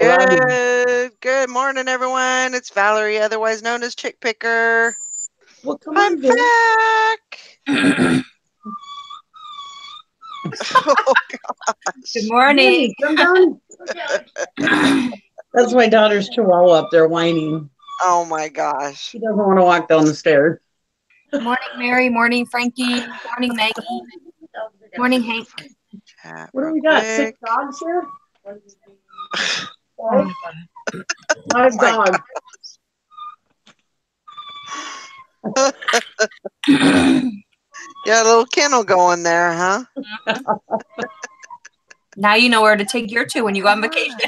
Alrighty. Good morning, everyone. It's Valerie, otherwise known as Chick Picker. Well, come I'm on, Vin. back. Oh, Good morning. Vin, come down. That's my daughter's chihuahua up there whining. oh my gosh. She doesn't want to walk down the stairs. Morning, Mary. Morning, Frankie. Morning, Maggie. Morning, Hank. Chat What do real we got? 6 quick. dogs here? Oh, 5 my dogs. Yeah, a little kennel going there, huh? now you know where to take your two when you go on vacation.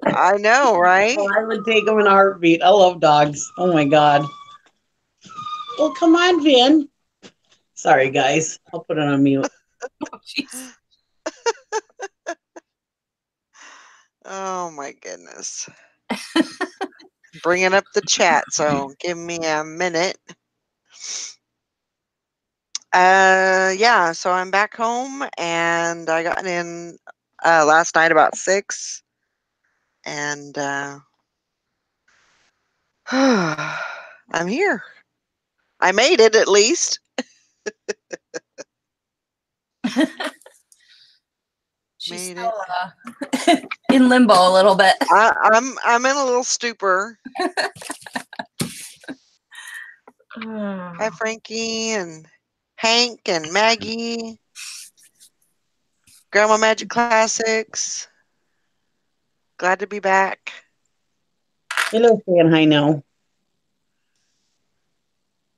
I know, right? Oh, I would take them in a heartbeat. I love dogs. Oh my God. Well, come on, Vin. Sorry, guys. I'll put it on mute. Oh, jeez. Oh my goodness. Bringing up the chat, so give me a minute. Yeah, so I'm back home and I got in last night about 6 and I'm here. I made it at least. She's Made still in limbo a little bit. I'm in a little stupor. Hi, Frankie and Hank and Maggie. Grandma Magic Classics. Glad to be back. Hello, saying hi now.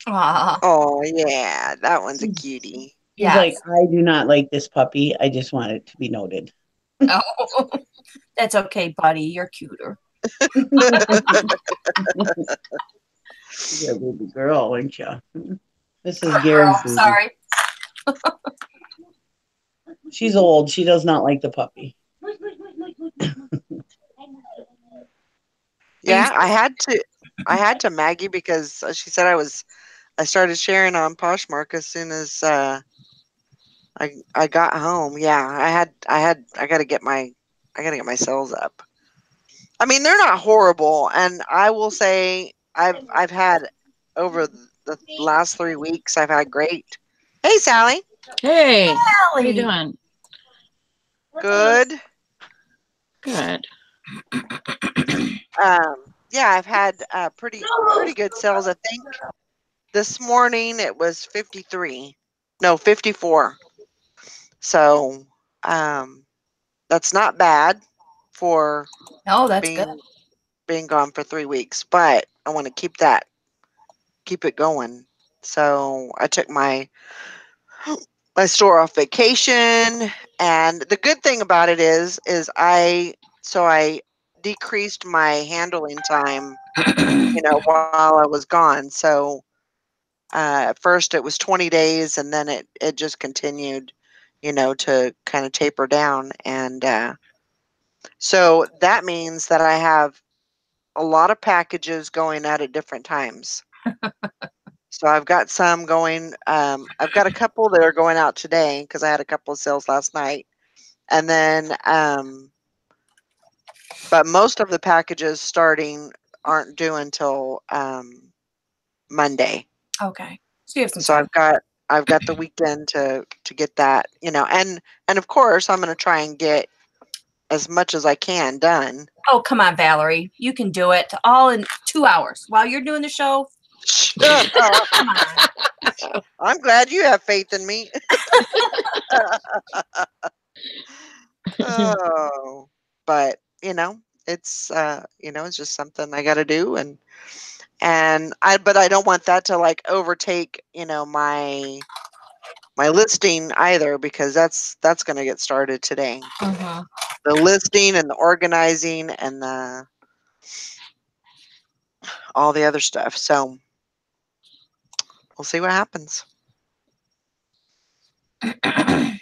Aw. Oh yeah, that one's a cutie. He's Yes. like, I do not like this puppy. I just want it to be noted. Oh, that's okay, buddy. You're cuter. You're a baby girl, aren't you? This is Girl, Gary's baby. sorry. She's old. She does not like the puppy. Yeah, I had to Maggie because she said I started sharing on Poshmark as soon as I got home. Yeah, I got to get my sales up. I mean, they're not horrible, and I will say I've had over the last 3 weeks I've had great. Hey, Sally. Hey, how you Sally. doing? Good. Good. Yeah, I've had pretty good sales. I think this morning it was 53. No, 54. So, that's not bad for Oh, that's good. being gone for 3 weeks, but I want to keep it going. So, I took my store off vacation, and the good thing about it is I decreased my handling time, while I was gone. So, at first it was 20 days and then it just continued, to kind of taper down. And so that means that I have a lot of packages going out at different times. So I've got some going, I've got a couple that are going out today because I had a couple of sales last night. And then, but most of the packages starting aren't due until Monday. Okay. So you have some So time. I've got the weekend to get that, and of course I'm going to try and get as much as I can done. Oh, come on, Valerie. You can do it all in 2 hours while you're doing the show. Shut up. Come on. I'm glad you have faith in me. Oh, but it's it's just something I got to do, and but I don't want that to like overtake, my listing either, because that's going to get started today. Mm-hmm. The listing and the organizing and all the other stuff. So we'll see what happens. And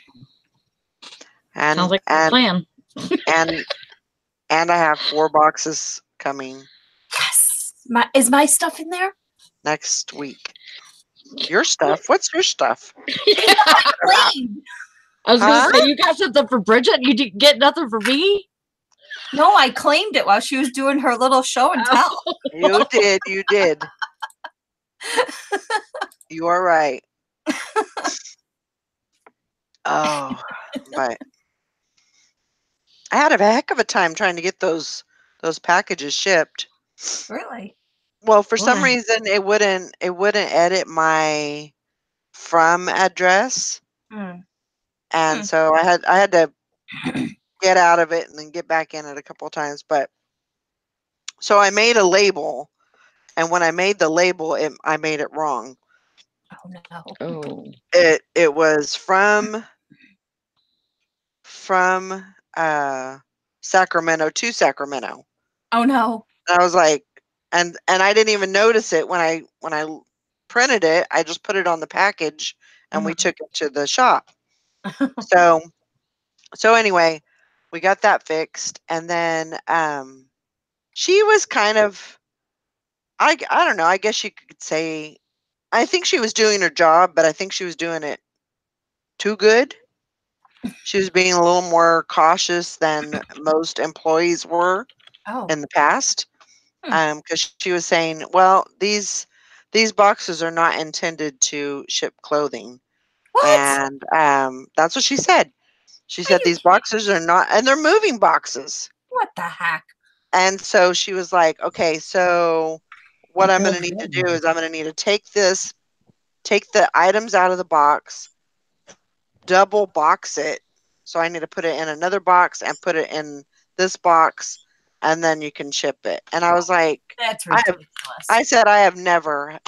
Sounds like a plan. and I have 4 boxes coming Yes. Is my stuff in there? next week. Your stuff? What's your stuff? Clean. I was Huh? going to say, you got something for Bridget? You didn't get nothing for me? No, I claimed it while she was doing her little show and tell. You did. You did. You are right. Oh, but I had a heck of a time trying to get those packages shipped. Really? Well, for some Why? reason it wouldn't edit my from address, Hmm. and so I had to get out of it and then get back in it a couple of times. But so I made a label, and when I made the label, I made it wrong. Oh no. Oh. It was from Sacramento to Sacramento. Oh no. And I was like, and I didn't even notice it when I printed it. I just put it on the package, and we took it to the shop. So anyway, we got that fixed, and then she was kind of, I don't know. I guess you could say, I think she was doing her job, but I think she was doing it too good. She was being a little more cautious than most employees were Oh. in the past, Hmm. because she was saying, well, these boxes are not intended to ship clothing, What? and that's what she said. She Are said you these boxes are not, and they're moving boxes. What the heck? And so she was like, okay, so what I'm going to need to do is I'm going to need to take the items out of the box, double box it. So I need to put it in another box and put it in this box, and then you can ship it. And I was like, That's I ridiculous. said I've never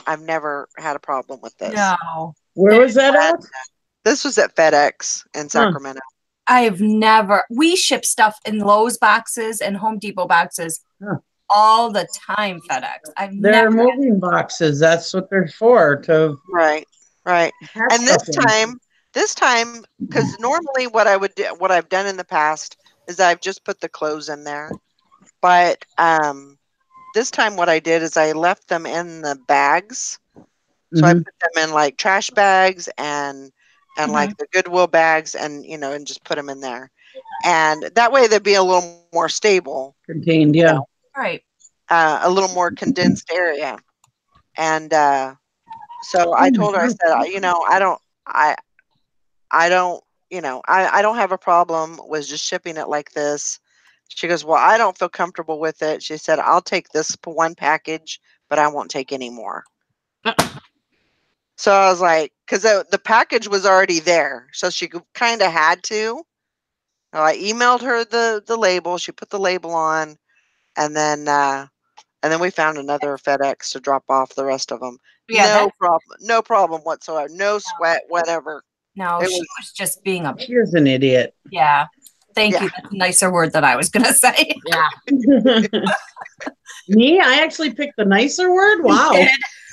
had a problem with this. No. Where was that at? This was at FedEx in Huh. Sacramento. I've never. We ship stuff in Lowe's boxes and Home Depot boxes Huh. all the time. FedEx. I've They're never. moving boxes. That's what they're for, to Right. pack And stuff in. this time, because normally what I've done in the past is I've just put the clothes in there. But this time what I did is I left them in the bags. So I Mhm. put them in like trash bags and like the Goodwill bags, and and just put them in there. And that way they'd be a little more stable, Contained, you yeah. know, Right. a little more condensed area. And so I Oh my told her, I God. said, I don't, I don't have a problem with just shipping it like this. She goes, well, I don't feel comfortable with it. She said, I'll take this one package, but I won't take any more. So I was like, because the package was already there, so she kind of had to. So I emailed her the label. She put the label on, and then we found another FedEx to drop off the rest of them. Yeah. No problem whatsoever. No sweat, whatever. No, It she was, was just being a. She is an idiot. Yeah. Thank Yeah. you. That's a nicer word that I was gonna say. Yeah. Me? I actually picked the nicer word? Wow. Did.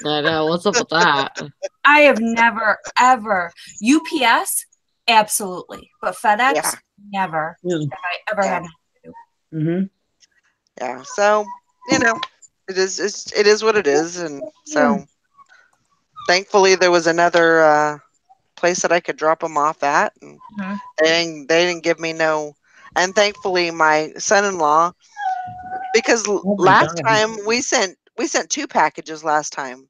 I know. What's up with that? I have never ever UPS. Absolutely, but FedEx Yeah. never. Yeah. Have I ever had? Mm-hmm. Yeah. So it is what it is, and so thankfully there was another place that I could drop them off at, and Mhm. they didn't give me no. And thankfully, my son-in-law, because Oh my last God. time we sent two packages last time,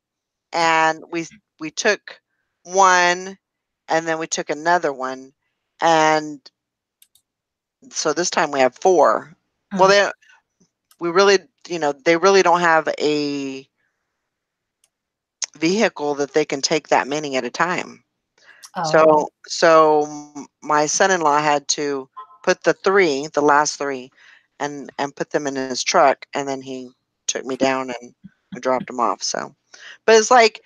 and we took one, and then we took another one, and so this time we have four. Well, we really, they really don't have a vehicle that they can take that many at a time. Oh, My son-in-law had to put the last three, and put them in his truck, and then he took me down and we dropped them off. So, but it's like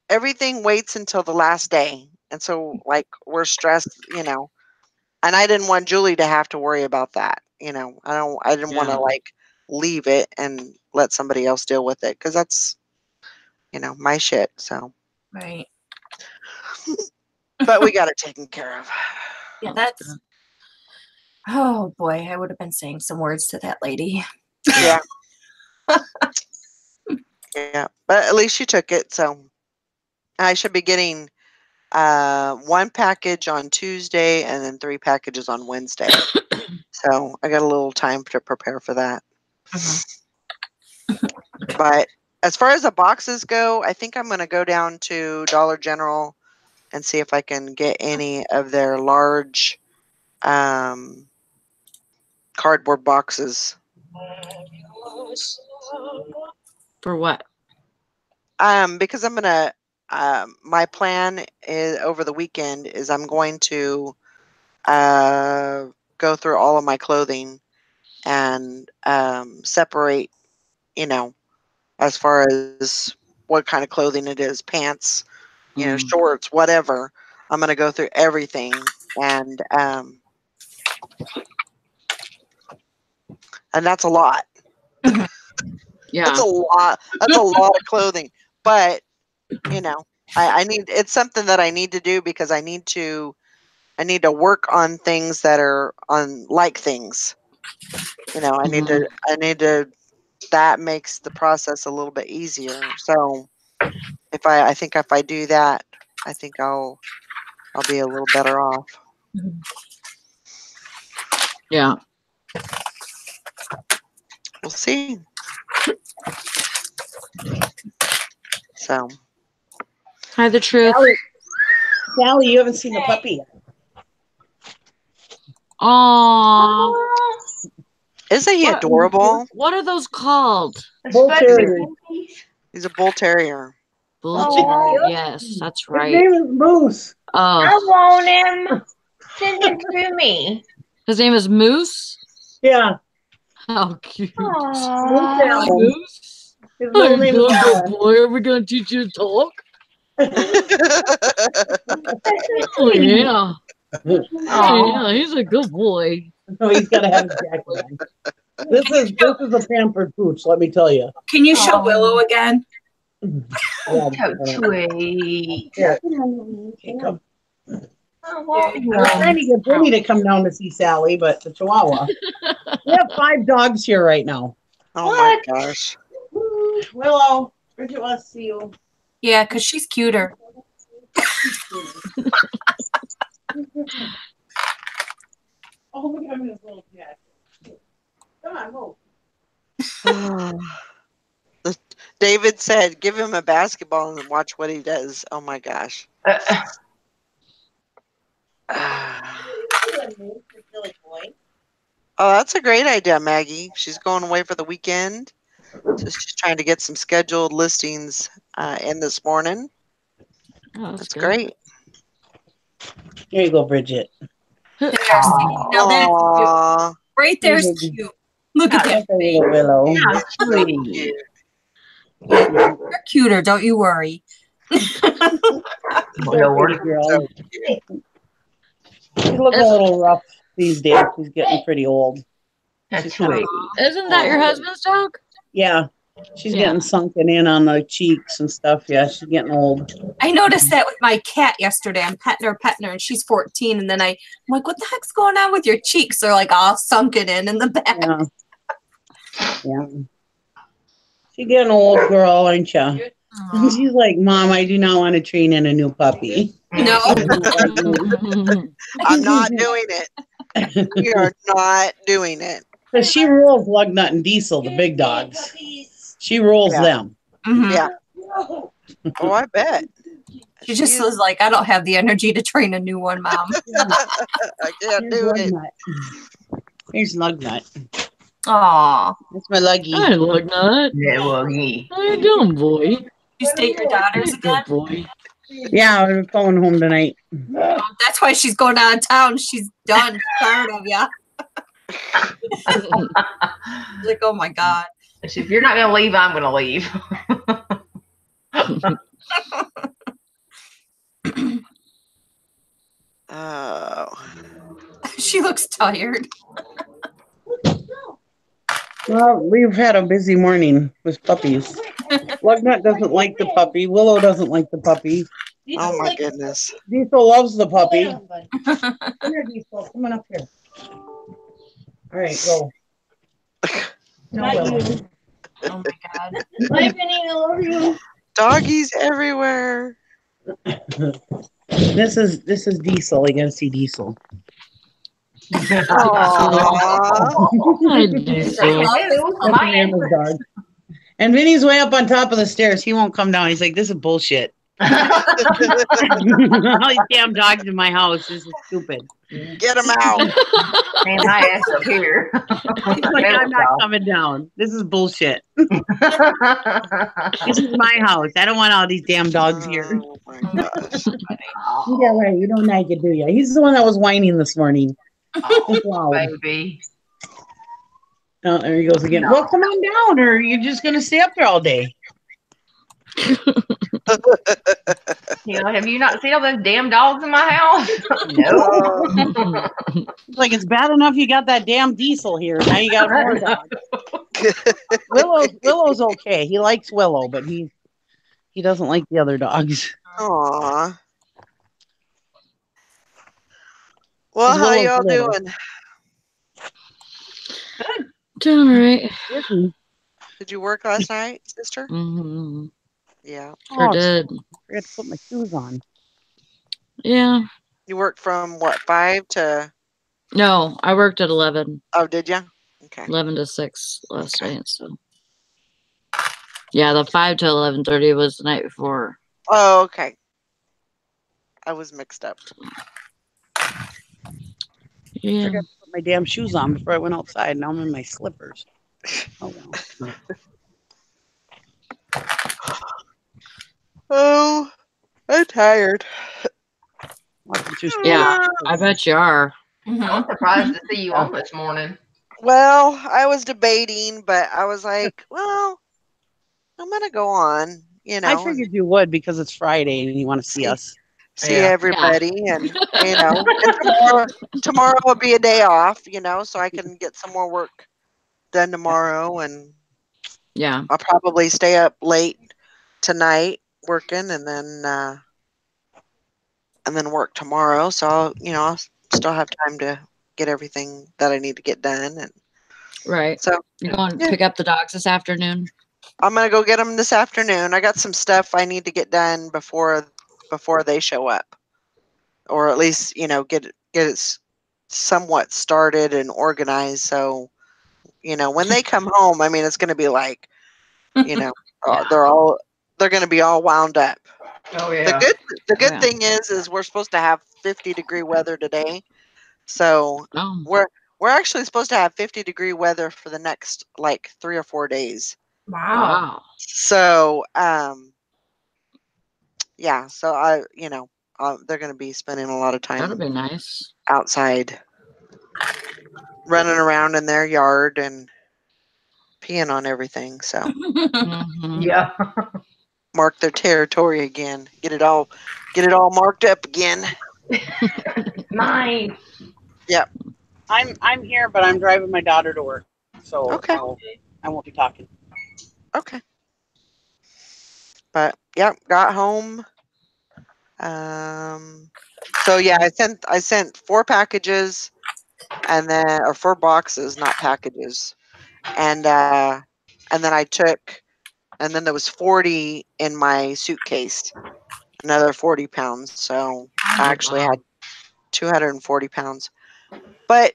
everything waits until the last day, and so like we're stressed, and I didn't want Julie to have to worry about that. I didn't want to Yeah. like leave it and let somebody else deal with it, because that's my shit. So, right. but we got it taken care of. Yeah, that's. Oh boy, I would have been saying some words to that lady. Yeah. Yeah, but at least she took it, so I should be getting 1 package on Tuesday and then 3 packages on Wednesday. So I got a little time to prepare for that. But as far as the boxes go, I think I'm going to go down to Dollar General and see if I can get any of their large cardboard boxes. For what? Because I'm gonna. My plan is over the weekend is I'm going to go through all of my clothing and separate. You know, as far as what kind of clothing it is, pants, shorts, whatever. I'm gonna go through everything and that's a lot. Yeah. That's a lot. That's a lot of clothing. But I need. It's something that I need to do because I need to work on things that are on like things. I need to. That makes the process a little bit easier. So I think if I do that, I think I'll be a little better off. Yeah. We'll see. So. Hi, the truth. Sally, you haven't seen the puppy yet. Aww. Isn't he adorable? What are those called? Bull terrier. He's a bull terrier. Bull terrier. Yes, that's His right. name is Moose. I want him. Send him to me. His name is Moose? Yeah. How cute. Aww. Moose? His middle name is Good boy. Are we going to teach you to talk? Oh, yeah. Yeah, he's a good boy. No, he's got to have a jacket on. This is a pampered pooch, let me tell you. Can you show Willow again? So sweet. Here. Okay, come. I We're trying to get Benny to come down to see Sally, but the Chihuahua. We have 5 dogs here right now. Oh my gosh. Willow, Bridget wants to see you. Yeah, because she's cuter. Oh, look at him in his little cat. Come on, move. David said, give him a basketball and watch what he does. Oh my gosh. Oh, that's a great idea, Maggie. She's going away for the weekend. So she's trying to get some scheduled listings in this morning. Oh, that's great. Here you go, Bridget. Now that's cute. Right there's cute. Look at that face. Willow. Yeah, sweet. You're cuter, don't you worry. Lord. She's looking a little rough these days. She's getting pretty old. That's sweet. Isn't that your husband's dog? Yeah. She's getting sunken in on the cheeks and stuff. Yeah, she's getting old. I noticed that with my cat yesterday. I'm petting her, and she's 14. And then I'm like, what the heck's going on with your cheeks? They're like all sunken in the back. Yeah. She's getting old, girl, aren't you? She's like, Mom, I do not want to train in a new puppy. No. I'm not doing it. We are not doing it. Because she rules Lugnut and Diesel, the big dogs. She rules them. Mm-hmm. Yeah. Oh, I bet. She just was like, I don't have the energy to train a new one, Mom. I can't do it. Here's Lugnut. Aw. That's my Luggy. Hi, Lugnut. Yeah, Woogie. How you doing, boy? You stay at your daughter's again? Good boy. Yeah, we're going home tonight. That's why she's going out of town. She's done. She's tired of ya. Like, oh my God. If you're not going to leave, I'm going to leave. Oh. She looks tired. Well, we've had a busy morning with puppies. Lugnut doesn't like the puppy. Willow doesn't like the puppy. Oh my goodness. Diesel loves the puppy. Come here, Diesel. Come on up here. All right, go. No, Willow. Oh my God. Bye, Penny. I love you. Doggies everywhere. This is Diesel. You gotta see Diesel. Aww. I Say do Say so. hello. hello, That's my the name of his empress. dog. And Vinny's way up on top of the stairs. He won't come down. He's like, "This is bullshit." All these damn dogs in my house. This is stupid. Get him out. Stand my ass up here. He's like, "I'm not coming down. This is bullshit. This is my house. I don't want all these damn dogs here." Oh my gosh. Yeah, right. You don't like it, do you? He's the one that was whining this morning. Just loud. Baby. Oh, there he goes again. No. Well, come on down, or you're just gonna stay up there all day. Have you not seen all those damn dogs in my house? No. Oh. It's like it's bad enough you got that damn Diesel here. Now you got more dogs. Willow's okay. He likes Willow, but he doesn't like the other dogs. Aw. Well, how Willow's y'all little. doing? Doing all right. Did you work last night, sister? Mm-hmm. Yeah. Sure Oh, did. I forgot to put my shoes on. Yeah. You worked from what, 5 to? No, I worked at 11, Oh, did you? Okay. 11 to 6 last Okay. night. So yeah, the 5 to 11:30 was the night before. Oh, okay. I was mixed up. Yeah. Forgot to put my damn shoes on before I went outside. Now I'm in my slippers. Oh well. Oh, I'm tired. Watching too Yeah, I bet you are. I'm surprised to see you on this morning. Well, I was debating, but I was like, well, I'm gonna go on, I figured you would because it's Friday and you want to see us. see Yeah. everybody, and and tomorrow will be a day off, so I can get some more work done tomorrow, and Yeah. I'll probably stay up late tonight working, and then work tomorrow. So I'll still have time to get everything that I need to get done, and Right. so You're going to Yeah. pick up the dogs this afternoon? I'm gonna go get them this afternoon. I got some stuff I need to get done before they show up, or at least get it somewhat started and organized. So when they come home, I mean it's gonna be like Yeah. they're gonna be all wound up. Oh The yeah. good Yeah. thing is we're supposed to have 50-degree weather today, so Oh. we're actually supposed to have 50-degree weather for the next like 3 or 4 days. Wow. Wow. So yeah, so they're going to be spending a lot of That'll time be nice. outside, running around in their yard and peeing on everything. So Mhm. Yeah. mark their territory again. Get it all marked up again. Mine. I'm here, but I'm driving my daughter to work, so Okay. I won't be talking. Okay. But yeah, got home. So yeah, I sent 4 packages, or 4 boxes, not packages, and then I took, and then there was 40 in my suitcase, another 40 pounds. So I actually Wow. had 240 pounds. But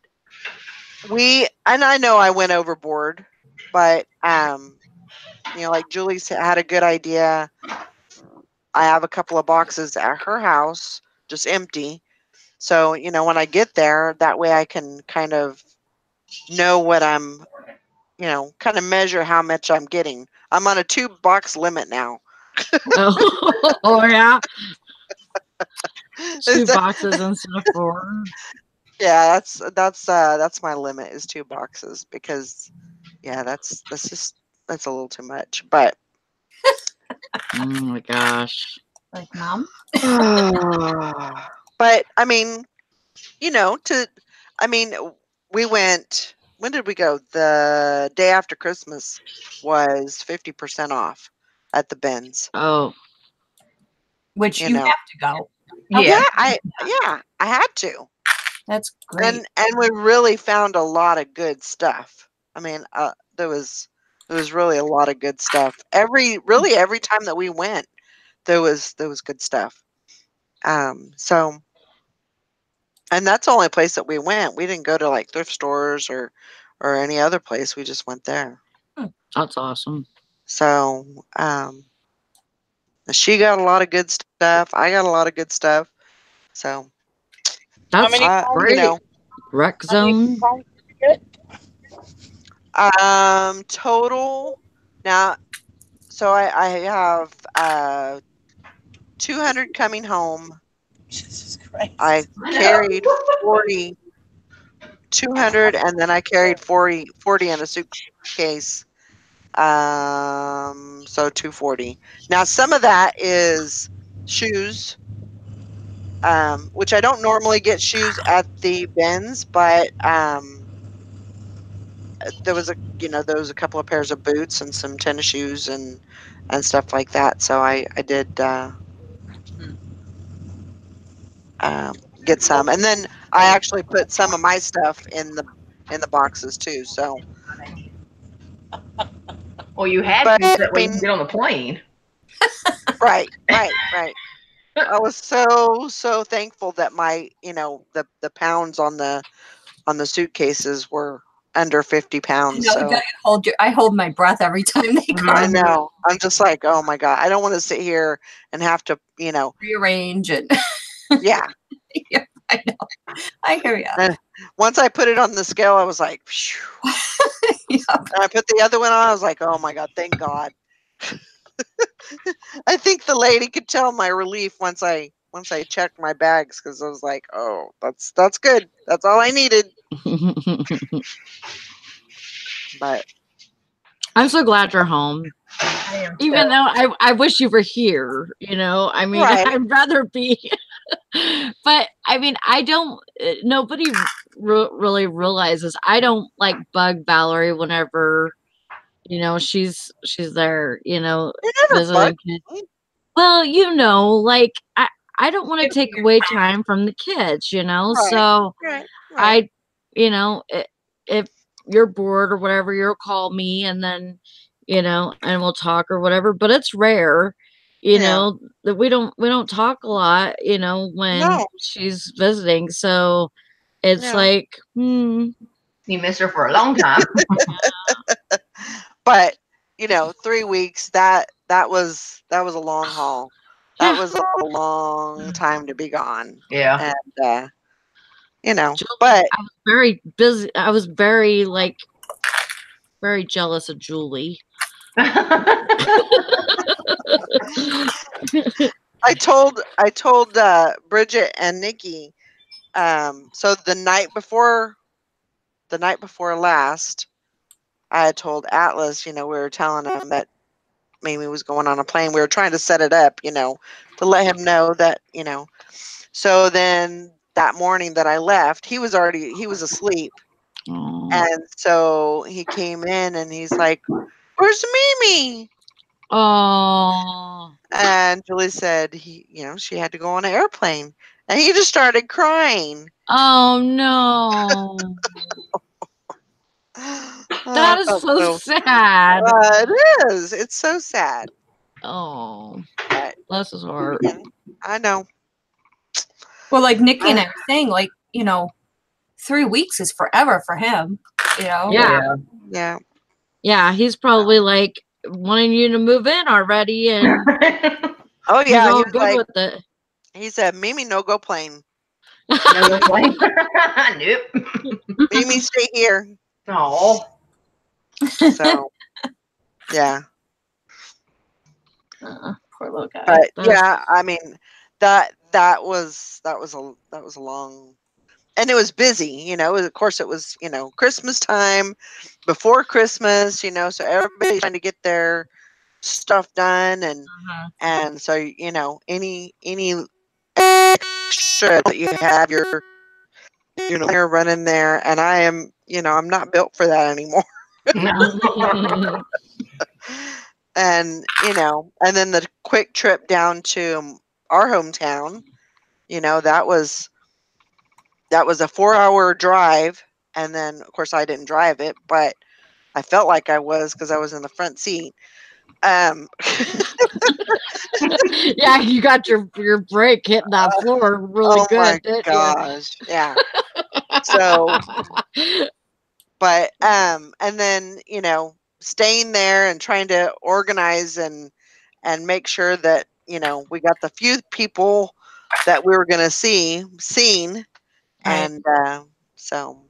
and I know I went overboard, but like Julie had a good idea. I have a couple of boxes at her house, just empty. So, when I get there, that way I can kind of know what I'm, kind of measure how much I'm getting. I'm on a 2-box limit now. Oh yeah. 2 So, boxes instead of 4. yeah, that's my limit is 2 boxes because yeah, that's a little too much. But Oh my gosh. Like mom. but I mean, I mean, we went, when did we go? The day after Christmas was 50% off at the bins. Oh. Which You you know. have to go. Yeah. I had to. That's great. And we really found a lot of good stuff. I mean, there was really a lot of good stuff. Every time that we went, there was good stuff. So, and that's the only place that we went. We didn't go to like thrift stores or any other place. We just went there. That's awesome. So, she got a lot of good stuff. I got a lot of good stuff. So, How That's many pounds? you great. know, Rec How many zone. pounds did you get? total now. So I have 200 coming home. Jesus Christ. I I know. carried 40, 200, and then I carried 40 in a suitcase. So 240. Now some of that is shoes, which I don't normally get shoes at the bins, but there was a couple of pairs of boots and some tennis shoes and stuff like that. So I did get some, and then I actually put some of my stuff in the boxes too. So, Well, you had but to so I that way you can mean, get on the plane. right. I was so thankful that my the pounds on the suitcases were under 50 I pounds. know, you So gotta I hold my breath every time they I come. know I'm just like, oh my god, I don't want to sit here and have to Rearrange and yeah. yeah, I know. I hear you. And once I put it on the scale, I was like, phew. Yeah. And I put the other one on. I was like, oh my god, thank God. I think the lady could tell my relief once I checked my bags, because I was like, oh, that's good. That's all I needed. But I'm so glad you're home. I am Even so. though I wish you were here, I mean, right, I'd rather be. But I mean, I don't. Nobody really realizes I don't like bug Valerie whenever she's there. you never bugged Visiting kids. me. Well, like I don't want to take away time from the kids. Right, So right. I, if you're bored or whatever, you'll call me and then, and we'll talk or whatever. But it's rare, Yeah. that we don't talk a lot, when No. she's visiting. So it's No. like, You missed her for a long time. But 3 weeks, that was a long haul. That yeah. was a long time to be gone. Yeah. And Julie, but I was very busy. I was very very jealous of Julie. I told Bridget and Nikki, so the night before last, I had told Atlas, we were telling him that Mamie was going on a plane. We were trying to set it up, to let him know that, so then that morning that I left, he was asleep. Oh. And so he came in and he's like, "Where's Mimi?" Oh. And Julie said she had to go on an airplane. And he just started crying. Oh no. Oh, I That is felt so so sad. it is. It's so sad. Oh, But bless his heart. I know. Well, like Nikki and I were saying, 3 weeks is forever for him. Yeah. Yeah. Yeah, he's probably like wanting you to move in already, and Oh he's yeah, he all was good like, with it. he said, "Mimi, no go plane. No, go plane. Nope. Mimi, stay here." Oh. So yeah. Poor little guy. But That's yeah, I mean, that was a long, and it was busy. Of course, it was Christmas time, before Christmas. So everybody's trying to get their stuff done, and so any extra that you have, you're running there, and I'm not built for that anymore. No. And and then the quick trip down to our hometown, that was a 4-hour drive. And then of course I didn't drive it, but I felt like I was, because I was in the front seat. Yeah, you got your brake hitting that floor really oh my good, didn't gosh. Yeah. So, but and then, staying there and trying to organize and make sure that, we got the few people that we were going to seen. Right. And so,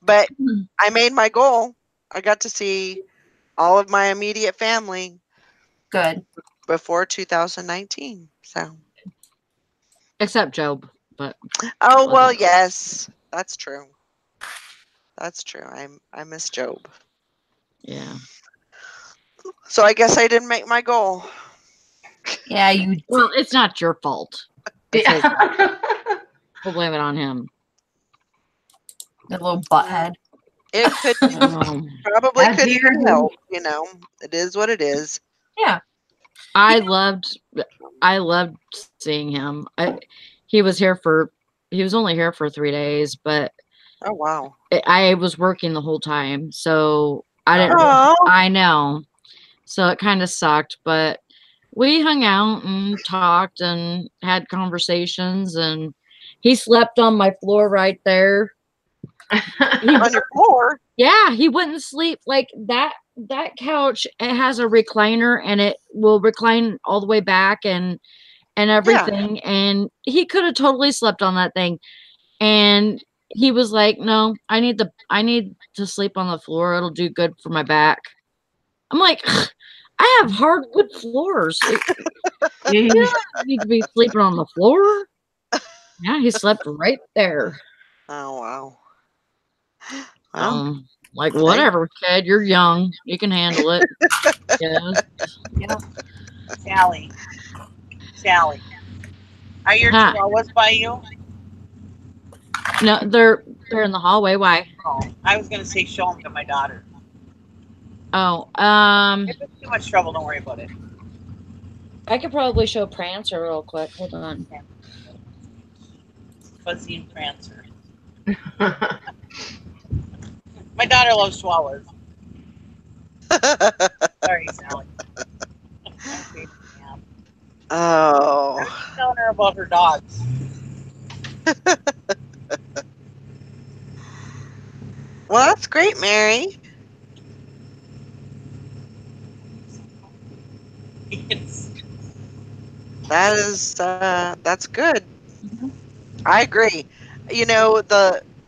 but Hmm. I made my goal. I got to see all of my immediate family Good. before 2019. So, Except Job, but oh, well, whatever. yes, that's true. That's true. I miss Job. Yeah. So I guess I didn't make my goal. Yeah, you Well, it's not your fault. It's his fault. Yeah. We'll blame it on him. the little butthead. It could probably How couldn't dare be you. helped, It is what it is. Yeah. I loved seeing him. He was only here for 3 days, but Oh wow. I was working the whole time, so I didn't. Oh, I know, so it kind of sucked, but we hung out and talked and had conversations, and he slept on my floor right there. on your floor. Yeah, he wouldn't sleep like that. That couch, it has a recliner and it will recline all the way back and everything. And he could have totally slept on that thing. And he was like, "No, I need to sleep on the floor. It'll do good for my back." I'm like, I have hardwood floors. You Jeez. don't need to be sleeping on the floor. Yeah, he slept right there. Oh wow. Well, Like, whatever, kid, you're young. You can handle it. Yeah. Sally. Sally. Are your Huh. chihuahuas by you? No, they're in the hallway. Why? Oh, I was going to say show them to my daughter. Oh, If it's too much trouble, don't worry about it. I could probably show Prancer real quick. Hold on. Fuzzy and Prancer. My daughter loves chihuahuas. Sorry, Sally. oh. I was telling her about her dogs. Well, that's great, Mary. It's, That's good. I agree.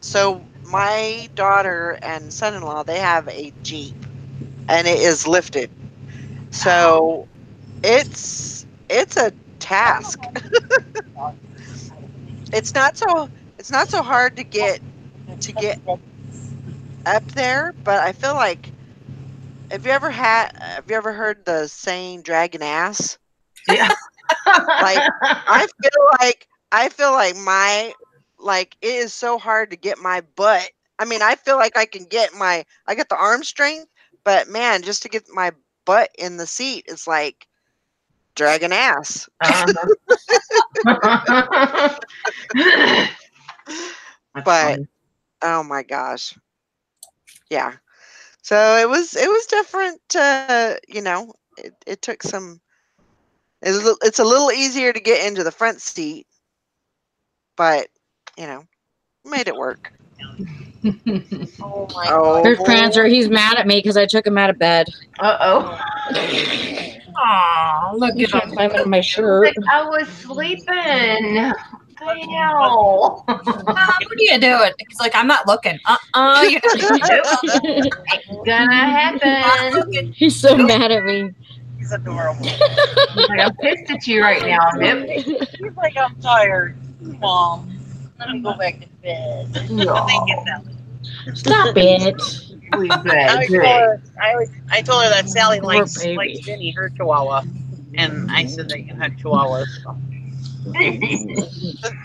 So my daughter and son-in-law, they have a Jeep and it is lifted. So it's a task. It's not so hard to get up there, but I feel like have you ever heard the saying dragging ass? Yeah. Like I feel like it is so hard to get my butt. I mean, I feel like I get the arm strength, but man, just to get my butt in the seat is like dragging ass. That's But funny. oh my gosh. Yeah. So it was different, it took some it's a little easier to get into the front seat, but made it work. oh my Oh, Here's Prancer. He's mad at me because I took him out of bed. Uh-oh. Aw, look He's at trying him. to climb into my shirt. Like, I was sleeping. Hell. What are you doing? He's like, I'm not looking. You're Ain't gonna happen. He's so mad at me. He's adorable. He's like, I'm pissed at you right now, Nip. He's like, I'm tired. Mom, let him go back to bed. Thank you, Sally. Stop it. We I told her that Sally Poor likes baby. Vinny, her chihuahua. And I said that you had chihuahuas.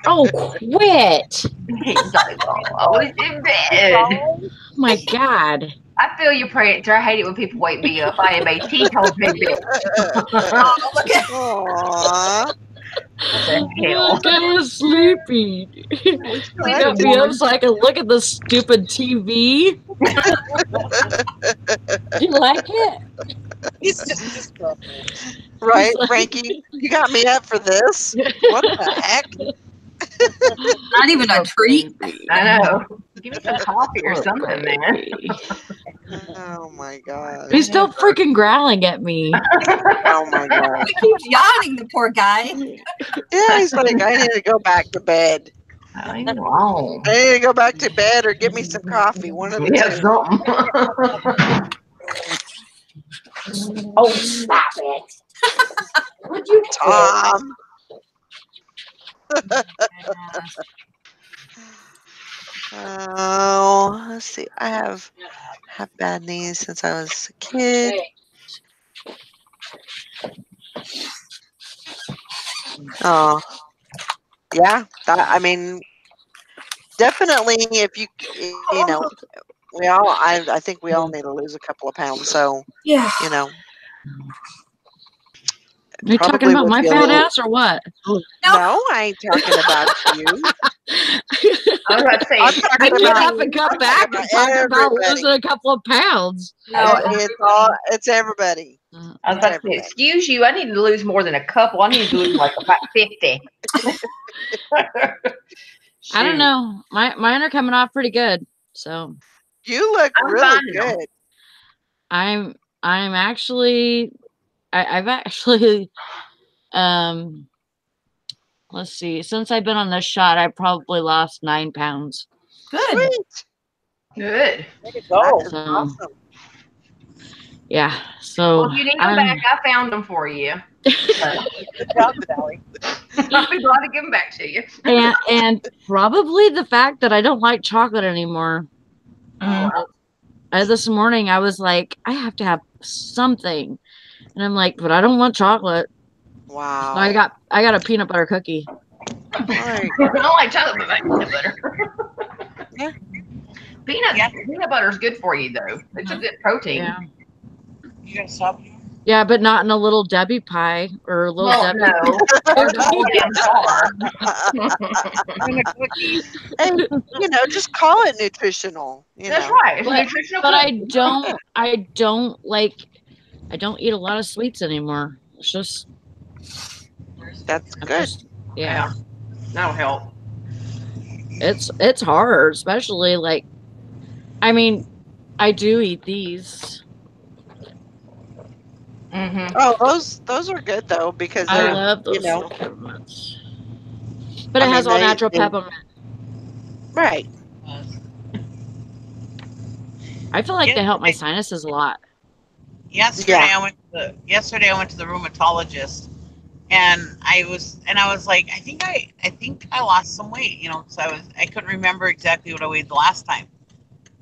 Oh, quit. He's like, oh, I was in bed. Oh my God. I feel your Prancer. I hate it when people wake me up. I am a teetotal bed. Oh, look at Aww. What the hell? I was sleeping. Got me up so I can look at the stupid TV. You like it? He's just Right, He's like- Frankie? You got me up for this. What the heck? Not even a treat. I know. Give me some coffee or something, man. Oh my god. He's still freaking growling at me. Oh my god. He keeps yawning, the poor guy. Yeah, he's like, I need to go back to bed. I ain't wrong. I need to go back to bed or get me some coffee. One of the Yeah, two. something. Oh, stop it. Would you Tom. Oh, let's see. I have bad knees since I was a kid. Oh, yeah. I mean, definitely. If you know, we all. I think we all need to lose a couple of pounds. So Yeah. you know, Are you talking probably about would my be a fat little- ass or what? No, I ain't talking about you. I was about to say, I'm I talking get about up and come back and about talk about everybody. losing a couple of pounds. No, It's everybody. I was It's about to say, everybody. excuse you, I need to lose more than a couple. I need to lose like about 50. I don't Shoot. know. Mine are coming off pretty good. So You look I'm really finding them. good. I'm actually I've actually let's see, since I've been on this shot I probably lost 9 pounds. good. Sweet. Good. Way to That go. is So awesome. yeah. So Well, if you need to go back, I found them for you. So, Good job, Sally. I'll be glad to give them back to you. and probably the fact that I don't like chocolate anymore. This morning I was like, I have to have something. And I'm like, but I don't want chocolate. Wow. So I got a peanut butter cookie. There you I go. don't like chocolate, but I like peanut butter. Yeah. Peanut butter is good for you, though. It's a good protein. Yeah. You gonna stop? Yeah, but not in a little Debbie pie or a little Well, Debbie. no. There's a whole damn jar. And a cookie. Hey, just call it nutritional. That's know. right. It's But- nutritional. But cookie. I don't eat a lot of sweets anymore. It's just That's I'm good. just- yeah. That'll help. It's hard, especially like I mean, I do eat these. Mm-hmm. Oh, those are good though because I they're love those know. little peppermints. But I it has mean, all they- natural they- peppermint. right. I feel like Yeah, they help my I- sinuses a lot. Yesterday Yeah. I went to the rheumatologist, and I was like, I think I lost some weight, because I couldn't remember exactly what I weighed the last time.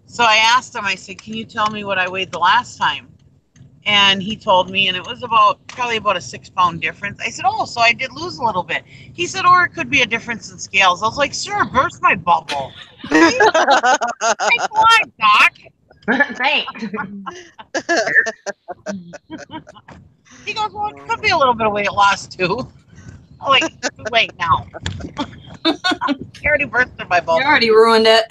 So I asked him. I said, "Can you tell me what I weighed the last time?" And he told me, and it was probably about a 6-pound difference. I said, "Oh, so I did lose a little bit." He said, "Or it could be a difference in scales." I was like, "Sir, burst my bubble." Like, come on, doc. Thanks. He goes, "Well, it could be a little bit of weight loss too." I'm like, too late now. He already bursted my You bubble. already ruined it.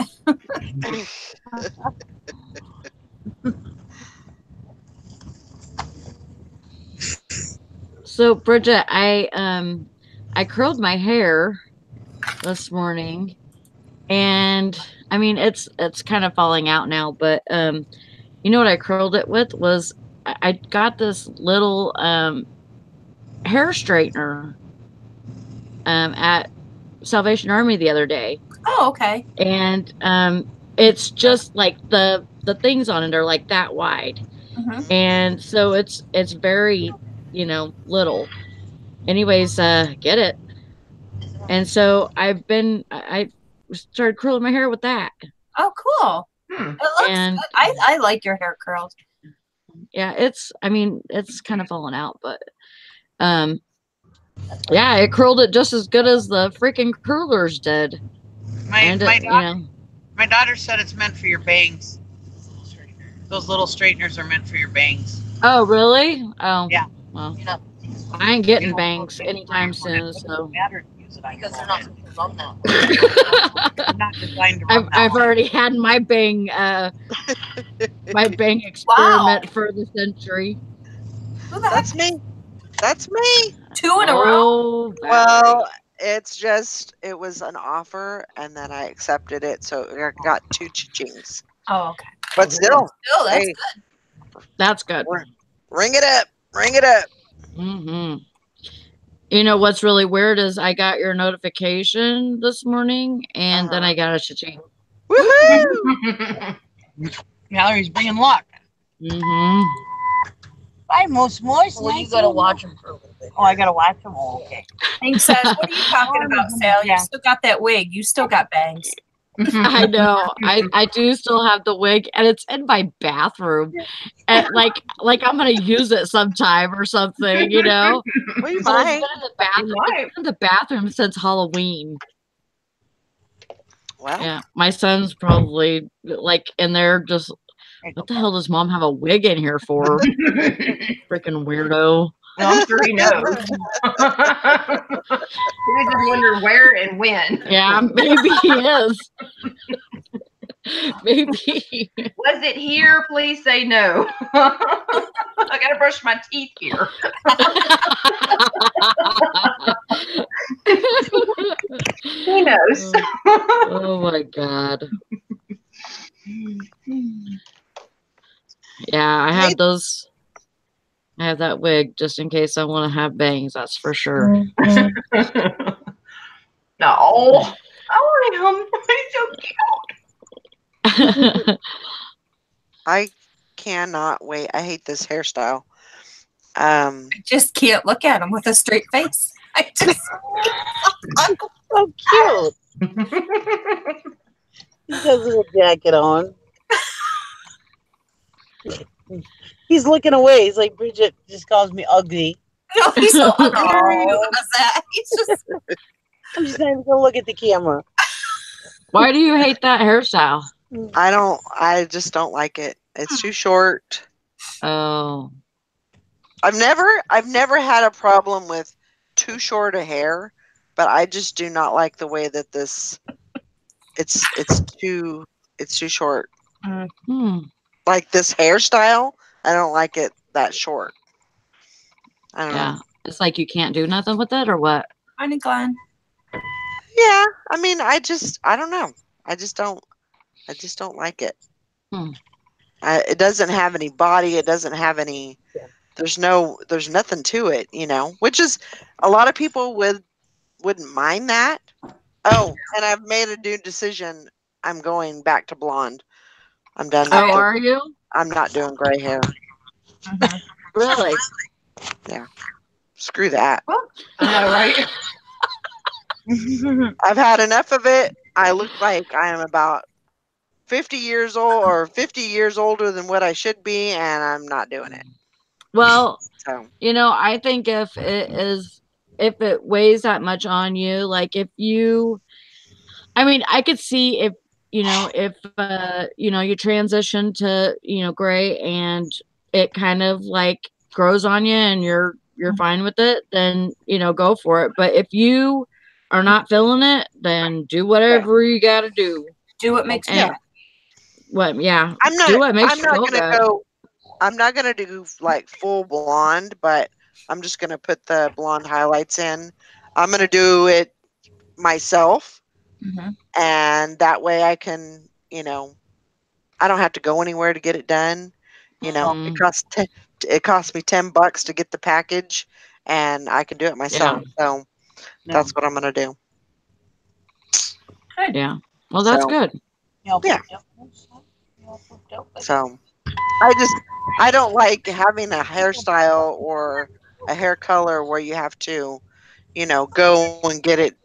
So Bridget, I curled my hair this morning, and I mean it's kind of falling out now, but you know what I curled it with was I got this little hair straightener at Salvation Army the other day, Oh, okay. and it's just like the things on it are like that wide, Mhm. and so it's very little. Anyways, get it. And so I started curling my hair with that. Oh, cool. Hmm. It looks And- good. I like your hair curls. Yeah, it's kind of falling out, but yeah, it curled it just as good as the freaking curlers did. My My my daughter said it's meant for your bangs. Those little straighteners are meant for your bangs. Oh, really? Oh. Yeah. Well, You know, I ain't getting you know, bangs it's anytime for your- soon, so matter to use it on Because your they're ball not head. supposed to run that. They're not designed to run that I've long. already had my bang experiment for the century. Who the heck? That's me. That's me. 2 in a row? Oh, Well, it's just it was an offer, and then I accepted it, so I got 2 cha-chings. Oh, okay. But still, Still, that's hey, that's good. ring it up, ring it up. Hmm. You know what's really weird is I got your notification this morning, and then I got a cha-ching. Woohoo! Valerie's bringing luck. Mm-hmm. Bye, most. Well, you gotta watch them for a little bit. Oh, I gotta watch them. Oh, okay. Hank says, what are you talking about, Sal? You still got that wig. You still got bangs. I know. I do still have the wig, and it's in my bathroom, and like I'm gonna use it sometime or something, you know. We But might. it's been in the bathroom since Halloween. Well, Yeah, my son's probably like in there just. What the hell does mom have a wig in here for? Freaking weirdo. No, I'm sure he knows. He was just wondering where and when. Yeah, maybe he is. Maybe. Was it here? Please say no. I gotta brush my teeth here. He knows. Oh my god. Yeah, I have those. I have that wig just in case I want to have bangs. That's for sure. No. Oh, he's so cute. I cannot wait. I hate this hairstyle. I just can't look at him with a straight face. I just. So cute. He has a little jacket on. He's looking away. He's like, Bridget just calls me ugly. No, he's so ugly. He does that. He's just. I'm just not even gonna look at the camera. Why do you hate that hairstyle? I just don't like it. It's too short. Oh. I've never had a problem with too short a hair, but I just do not like the way that it's too short. Hmm. Like this hairstyle, I don't like it that short. I don't Yeah. know. It's like you can't do nothing with it or what? Morning, Glenn. Yeah, I mean, I don't know. I just don't like it. Hmm. It doesn't have any body. It doesn't have any. There's nothing to it, you know. Which is a lot of people wouldn't mind that. Oh, and I've made a new decision. I'm going back to blonde. I'm done. Oh, are you? I'm not doing gray hair. Really? Yeah. Screw that. I know, right? I've had enough of it. I look like I am about 50 years old or 50 years older than what I should be, and I'm not doing it. Well, So, you know, I think if it weighs that much on you, like if you, I mean, I could see if, you know, if, you transition to, gray and it kind of like grows on you and you're fine with it, then, go for it. But if you are not feeling it, then do whatever you got to do. Do what makes yeah. Yeah. I'm not. Do what makes I'm you not feel gonna good. go. I'm not gonna do like full blonde, but I'm just gonna put the blonde highlights in. I'm gonna do it myself, and that way I can, I don't have to go anywhere to get it done. Mhm. It costs me $10 to get the package, and I can do it myself. So that's what I'm gonna do. Good. Yeah. Well, that's So, good. Yeah. So I don't like having a hairstyle or a hair color where you have to, go and get it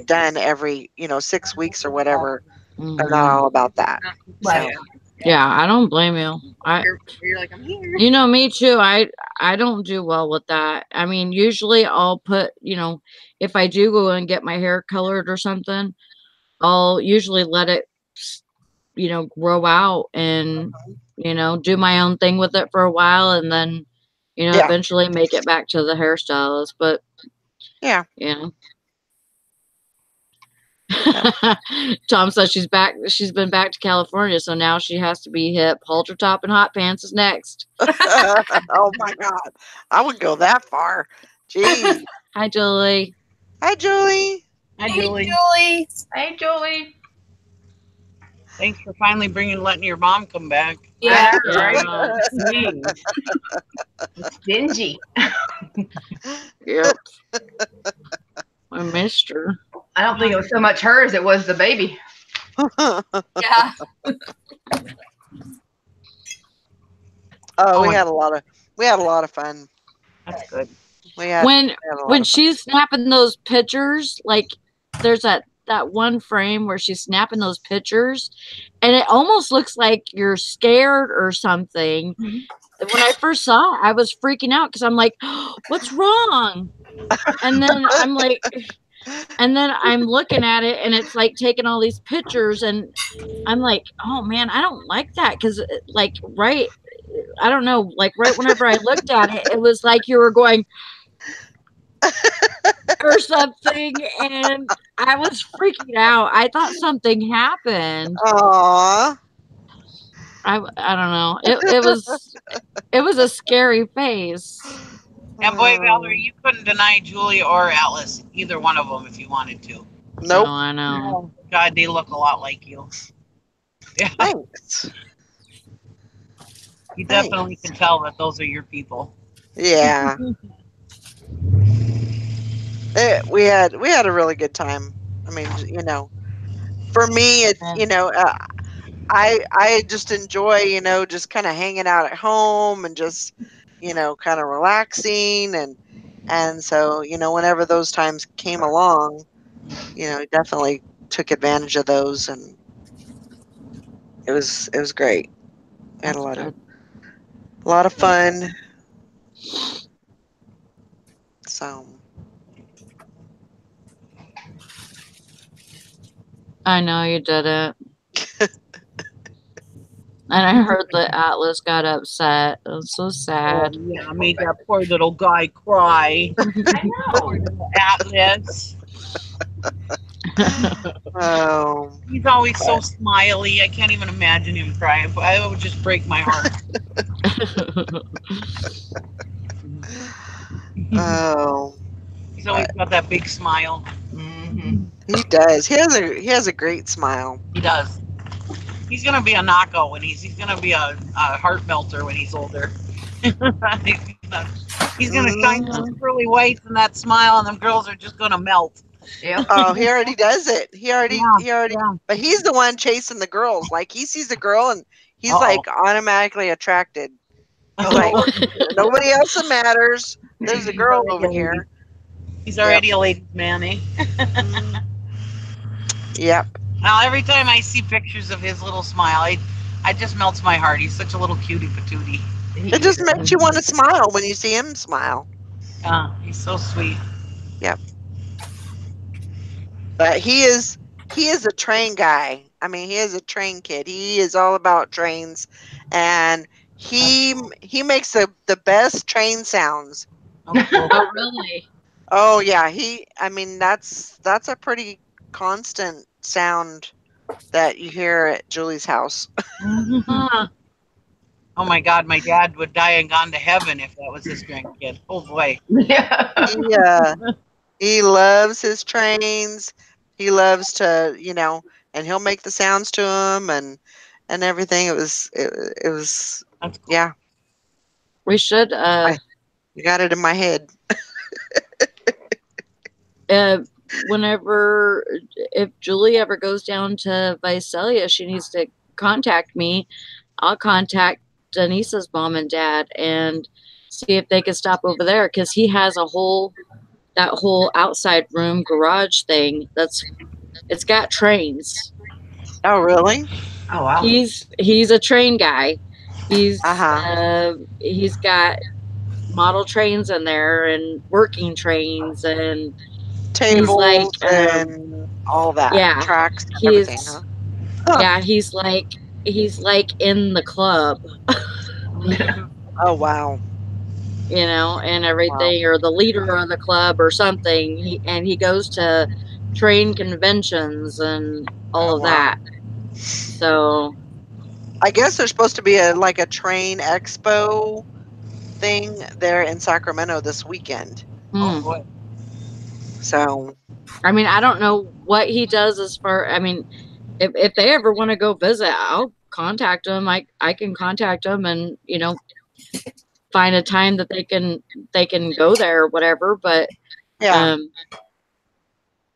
done every, 6 weeks or whatever. I'm not Mhm. all about that. Right. So, Yeah, I don't blame you. You're like, I'm here. You know, me too. I don't do well with that. I mean, usually I'll put, if I do go and get my hair colored or something, I'll usually let it, grow out and, do my own thing with it for a while and then, Yeah. eventually make it back to the hairstylist. But Yeah. yeah. Tom says she's back. She's been back to California, so now she has to be hip. Halter top and hot pants is next. Oh my God. I wouldn't go that far. Gee. Hi, Julie. Hi, Julie. Hi, Hey, Julie. Julie. Hey, Julie. Thanks for finally letting your mom come back. Yeah. Right? Yeah. Jeez. Stingy. Yep. I missed her. I don't think it was so much her as it was the baby. Yeah. Oh, we had a lot of fun. That's good. When she's snapping those pictures, like there's that one frame where she's snapping those pictures, and it almost looks like you're scared or something. When I first saw it, I was freaking out because I'm like, oh, what's wrong? And then I'm looking at it, and it's like taking all these pictures, and I'm like, oh man, I don't like that because like I don't know, like right whenever I looked at it, it was like you were going or something, and I was freaking out. I thought something happened. Aww. I don't know. It was a scary face. And boy, Valerie, you couldn't deny Julie or Atlas, either one of them, if you wanted to. Nope. Oh, I know. Oh, God, they look a lot like you. Yeah, Thanks. you definitely can tell that those are your people. Yeah. We had a really good time. I mean, you know, for me, it's, you know, I just enjoy, you know, just kind of hanging out at home and just, you know, kind of relaxing, and so, you know, whenever those times came along, you know, definitely took advantage of those, and it was great. We had a lot of fun. So I know you did it. And I heard that Atlas got upset. It was so sad. Oh, yeah, I made that poor little guy cry. I know. Poor little Atlas. oh, He's always so smiley. I can't even imagine him crying. I would just break my heart. oh, He's always got that big smile. Mm-hmm. he does. He has a great smile. He does. He's gonna be a knockout when he's gonna be a heart melter when he's older. he's gonna shine those pearly whites and that smile, and them girls are just gonna melt. Yeah. Oh, he already does it. He already, Yeah. but he's the one chasing the girls. Like, he sees a girl and he's Uh-oh. like automatically attracted. He's like, nobody else matters. There's a girl over here. He's already a ladies' man, eh? Yep. Now every time I see pictures of his little smile, I just melts my heart. He's such a little cutie patootie. It just makes you want to smile when you see him smile. He's so sweet. Yep. But he is a train guy. I mean, he is a train kid. He is all about trains, and he makes the best train sounds. Oh, really? Oh yeah, I mean, that's a pretty constant sound that you hear at Julie's house. Huh. Oh my God, my dad would die and gone to heaven if that was his grandkid. Oh boy. Yeah. He loves his trains. He loves to, you know, and he'll make the sounds to them and everything. It was That's cool. yeah. We should You got it in my head. whenever, if Julie ever goes down to Visalia, she needs to contact me. I'll contact Denise's mom and dad and see if they can stop over there, because he has that whole outside room garage thing it's got trains. Oh really? Oh wow. He's a train guy. He's Uh-huh. He's got model trains in there and working trains and Tables like, and all that. yeah, Tracks and everything, he's huh? yeah, he's like in the club, Oh wow. you know, and everything, or the leader of the club or something. He goes to train conventions and all Oh, of wow. that. So I guess there's supposed to be a train expo thing there in Sacramento this weekend. Oh boy. So I mean, I don't know what he does as far. I mean, if they ever want to go visit, I'll contact him. I can contact him and find a time that they can go there or whatever. But yeah,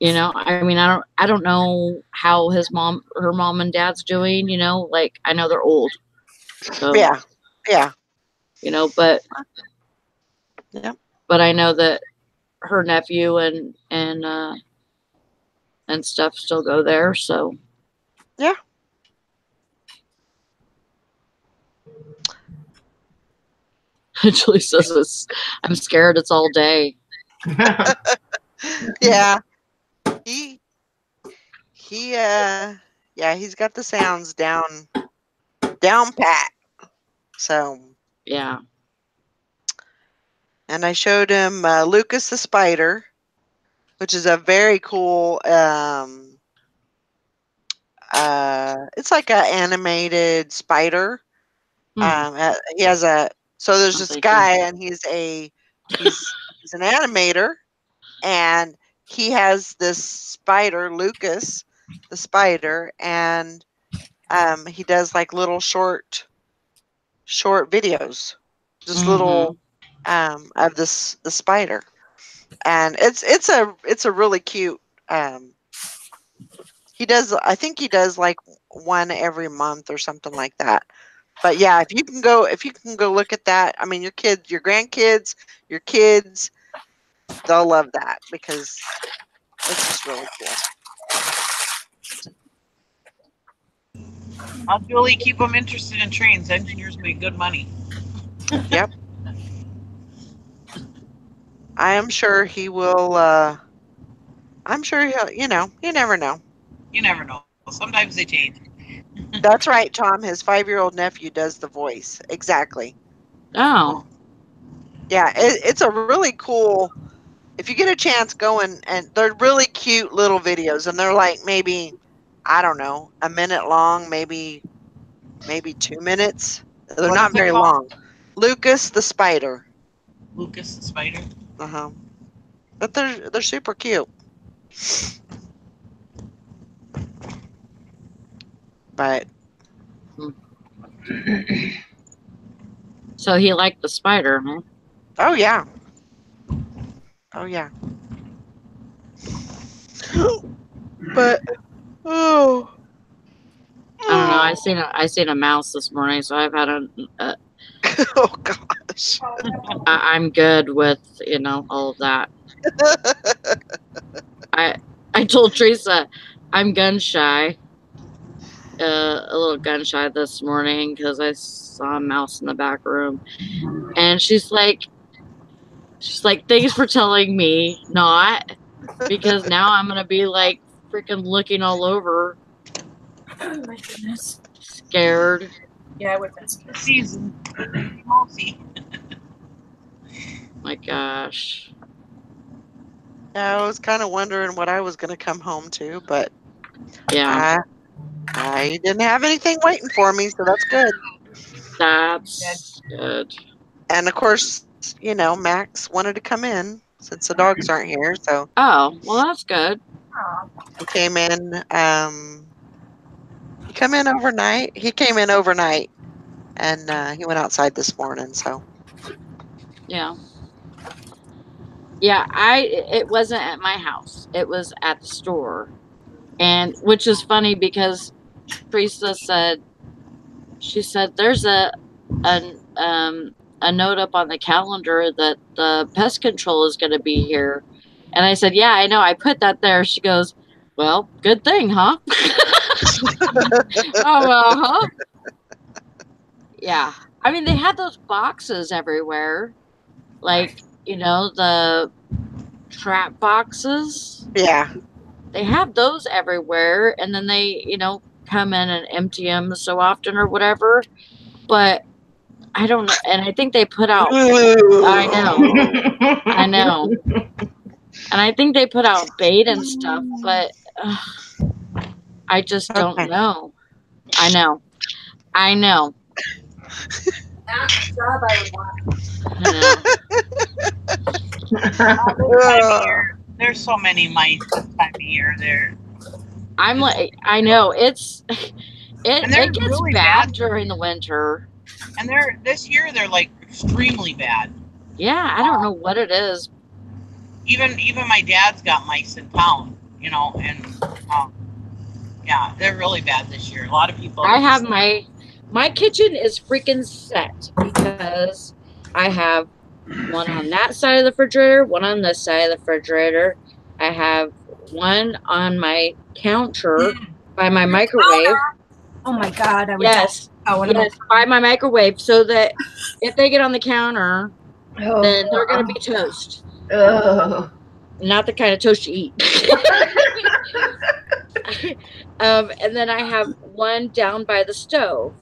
I mean, I don't know how her mom and dad's doing. Like I know they're old, so yeah, but Yep. but I know that her nephew and stuff still go there. So yeah. Julie says I'm scared. It's all day. Yeah. He's got the sounds down pat. So, Yeah. and I showed him Lucas the Spider, which is a very cool it's like an animated spider. He has there's this guy and he's an animator, and he has this spider, Lucas the Spider, and he does like little short videos, just little of the spider, and it's a really cute. I think he does like one every month or something like that. But yeah, if you can go look at that, I mean, your kids, your grandkids, your kids, they'll love that because it's just really cool. I'll Julie keep them interested in trains. Engineers make good money. Yep. I am sure he will. I'm sure he'll. You never know. You never know. Sometimes they change. That's right, Tom. His 5-year-old nephew does the voice. Exactly. Oh. Yeah, it's a really cool. If you get a chance, go and they're really cute little videos, and they're like maybe, I don't know, a minute long, maybe 2 minutes. They're What not is it very called? long. Lucas the Spider. Lucas the Spider. But they're super cute. But So he liked the spider, huh? oh yeah. But I don't know. I seen a mouse this morning, so I've had oh gosh. I'm good with all of that. I told Teresa I'm gun shy. A little gun shy this morning because I saw a mouse in the back room, and she's like, thanks for telling me not, because now I'm gonna be like freaking looking all over, Oh my goodness. scared. Yeah, I would have been scared. Season. Mousy. My gosh. Yeah, I was kind of wondering what I was going to come home to, but Yeah. I didn't have anything waiting for me, so that's good. That's good. And of course, Max wanted to come in since the dogs aren't here, so Oh, well, that's good. he came in. He came in overnight. And he went outside this morning. So Yeah. Yeah, it wasn't at my house. It was at the store. And which is funny because Teresa said, she said there's a note up on the calendar that the pest control is going to be here. And I said, yeah, I know. I put that there. She goes, well, good thing, huh? Oh, huh? Yeah. I mean, they had those boxes everywhere. Like, the trap boxes. yeah, They have those everywhere. And then they, come in and empty them so often or whatever. But I don't know. And I think they put out, I know. And I think they put out bait and stuff, but I just don't Okay. know. I know. I know. Not the job I would want. I know. This time of year, there's so many mice this time of year. I'm like, I know it's And they're it gets really bad bad. during the winter. And this year they're like extremely bad. Yeah, I don't know what it is. Even my dad's got mice in town, you know, and yeah, they're really bad this year. A lot of people. I have my kitchen is freaking set because I have one on that side of the refrigerator, one on this side of the refrigerator. I have one on my counter by my microwave. Oh my God! I would Yes, yes, by my microwave, so that if they get on the counter, then they're gonna be toast. Oh. Not the kind of toast you eat. And then I have one down by the stove,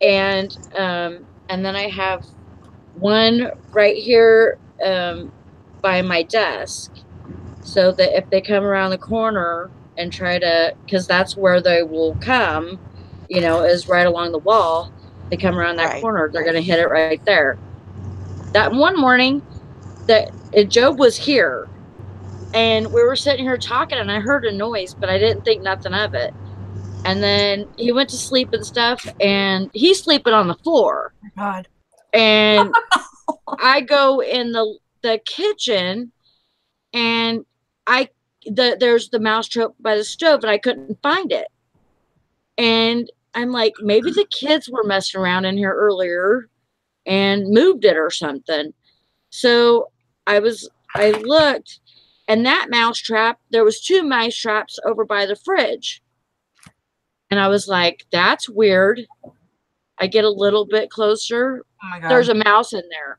and then I have one right here by my desk, so that if they come around the corner and try to, because that's where they will come, you know, is right along the wall. They come around that corner, they're going to hit it right there. That one morning that Job was here, and we were sitting here talking, and I heard a noise, but I didn't think nothing of it. And then he went to sleep and stuff, and he's sleeping on the floor. Oh God. And I go in the kitchen, and there's the mouse trap by the stove, and I couldn't find it. And I'm like, maybe the kids were messing around in here earlier and moved it or something. So I looked, and that mouse trap, there was 2 mice traps over by the fridge. And I was like, that's weird. I get a little bit closer. Oh my God. There's a mouse in there.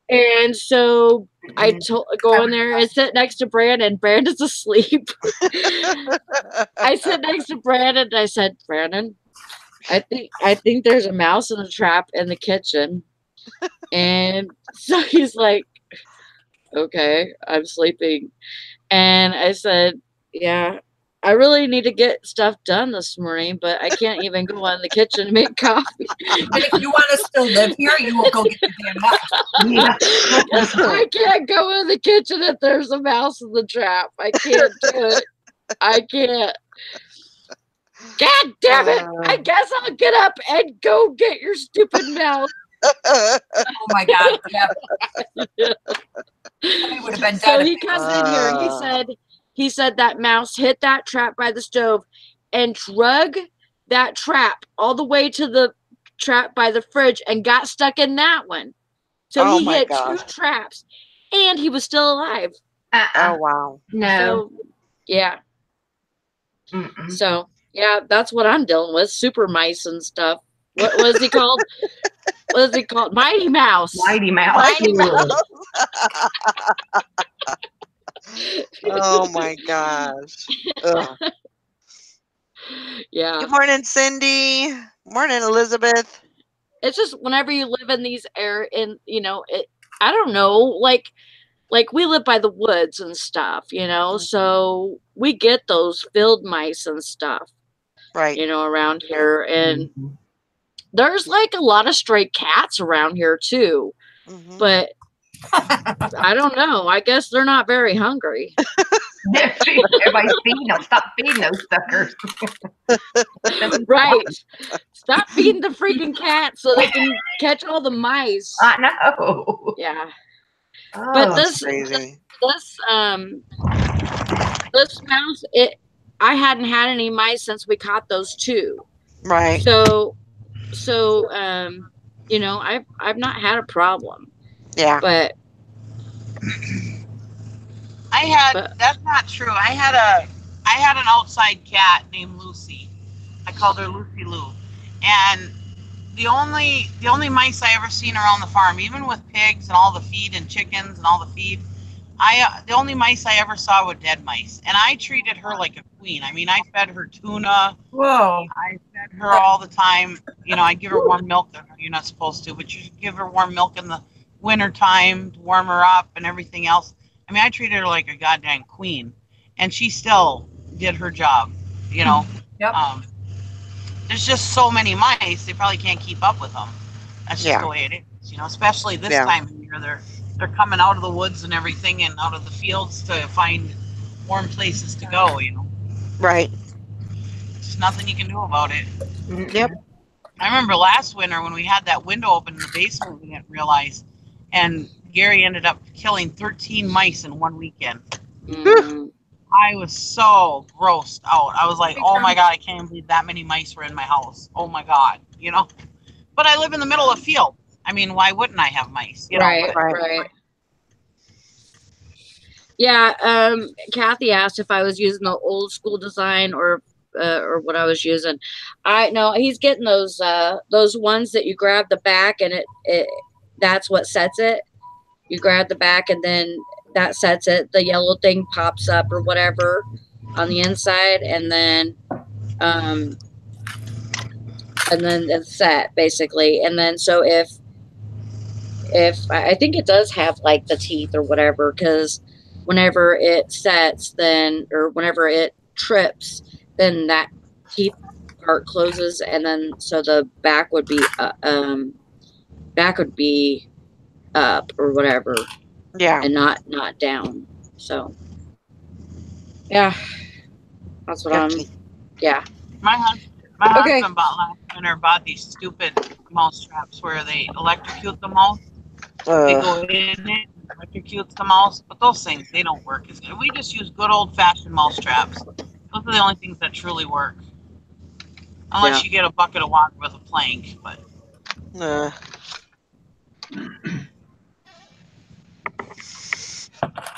And so I go in there and sit next to Brandon. Brandon's asleep. I sit next to Brandon, and I said, Brandon, I think there's a mouse in the trap in the kitchen. And so he's like, okay, I'm sleeping. And I said, yeah, I really need to get stuff done this morning, but I can't even go in the kitchen to make coffee. But if you want to still live here, you will go get the damn mouse. Yeah. I can't go in the kitchen if there's a mouse in the trap. I can't do it. I can't. God damn it. I guess I'll get up and go get your stupid mouse. Oh my God. Yeah. It would have been So dead. he comes in here. He said that mouse hit that trap by the stove and drug that trap all the way to the trap by the fridge and got stuck in that one. So he hit 2 traps, and he was still alive. Oh, wow. No. So, yeah. So, yeah, that's what I'm dealing with. Super mice and stuff. What is he called? What is he called? Mighty Mouse. Mighty Mouse. Mighty Mouse. Oh my gosh. Ugh. Yeah. Good morning, Cindy. Morning, Elizabeth. It's just whenever you live in these I don't know, like we live by the woods and stuff, you know, so we get those field mice and stuff, right, you know, around here. And there's like a lot of stray cats around here too, but I don't know. I guess they're not very hungry. Everybody's feeding them. Stop feeding those suckers. Right. Stop feeding the freaking cats so they can catch all the mice. I know. Yeah. Oh, But this mouse, I hadn't had any mice since we caught those 2. Right. So you know, I've not had a problem. Yeah. But that's not true. I had an outside cat named Lucy. I called her Lucy Lou. And the only mice I ever seen around the farm, even with pigs and all the feed and chickens and all the feed, the only mice I ever saw were dead mice. And I treated her like a queen. I mean, I fed her tuna. Whoa. I fed her all the time. You know, I give her warm milk. You're not supposed to, but you give her warm milk in the winter time to warm her up and everything else. I mean, I treated her like a goddamn queen, and she still did her job. You know. Yep. There's just so many mice, they probably can't keep up with them. That's just the way it is, you know. Especially this time of year, they're coming out of the woods and everything, and out of the fields to find warm places to go. You know. Right. There's nothing you can do about it. Yep. I remember last winter when we had that window open in the basement, we didn't realize, and Gary ended up killing 13 mice in one weekend. I was so grossed out. I was like, oh my God, I can't believe that many mice were in my house. Oh my God, you know? But I live in the middle of a field. I mean, why wouldn't I have mice? You know, Right. Yeah, Kathy asked if I was using the old school design or what I was using. No, he's getting those ones that you grab the back and it that's what sets it. You grab the back and then that sets it. The yellow thing pops up or whatever on the inside, and then it's set basically. And then so if I think it does have like the teeth or whatever, because whenever it sets, then or whenever it trips, then that teeth part closes, and then so the back would be up or whatever. Yeah. And not down. So yeah, that's what I'm. Yeah. My husband bought these stupid mouse traps where they electrocute the mouse. They go in it, electrocutes the mouse, but those things, they don't work as good. We just use good old-fashioned mouse traps. Those are the only things that truly work. Unless you get a bucket of water with a plank, but.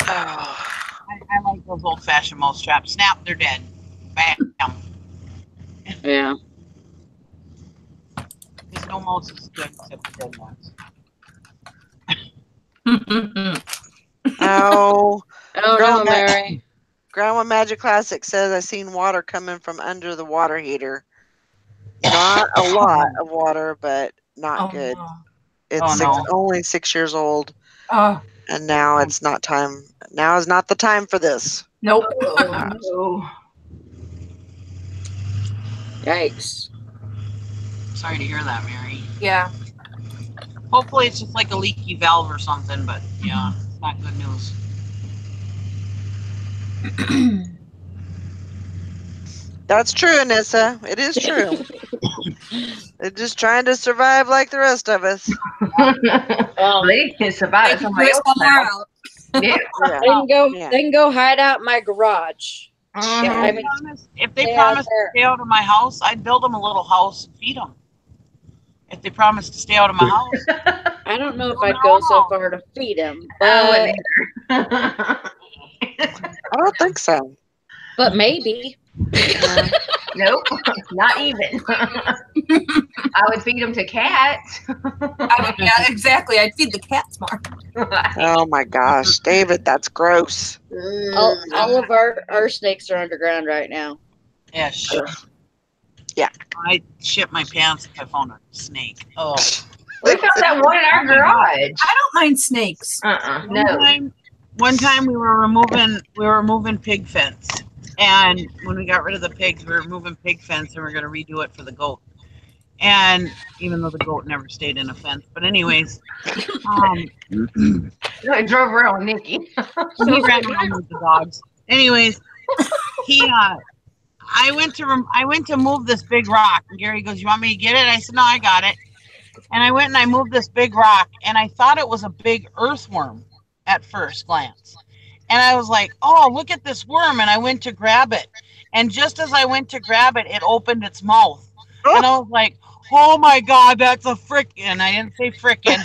I like those old-fashioned mouse traps. Snap, they're dead. Bam. Yeah. There's no mouse is good except the dead ones. Oh no, Mary. Grandma Magic Classic says I seen water coming from under the water heater. Not a lot of water, but not good. No. It's only 6 years old. And now it's not time. Now is not the time for this. Nope. Yikes. Sorry to hear that, Mary. Yeah. Hopefully it's just like a leaky valve or something, but yeah, it's not good news. That's true, Anissa. It is true. They're just trying to survive like the rest of us. They can survive somewhere else now. Yeah. They can go hide out in my garage. If they promise to stay out of my house, I'd build them a little house and feed them. If they promise to stay out of my house. I don't know if I'd go so far to feed them. I don't think so. But maybe. Nope, not even. I would feed them to cats. Yeah, exactly. I'd feed the cats more. Oh my gosh, David, that's gross. All of our snakes are underground right now. Yeah, sure. Yeah. I shit my pants if I found a snake. Oh. We found that one in our garage. I don't mind snakes. No. One time we were removing pig fence. And when we got rid of the pigs, we were moving pig fence and we are going to redo it for the goat. And even though the goat never stayed in a fence. But anyways. It drove around with Nikki. He ran around with the dogs. Anyways, I went to move this big rock. And Gary goes, you want me to get it? I said, no, I got it. And I went and I moved this big rock. And I thought it was a big earthworm at first glance. And I was like, oh, look at this worm. And I went to grab it. And just as I went to grab it, it opened its mouth. Oh. And I was like, oh, my God, that's a frickin'. I didn't say frickin'.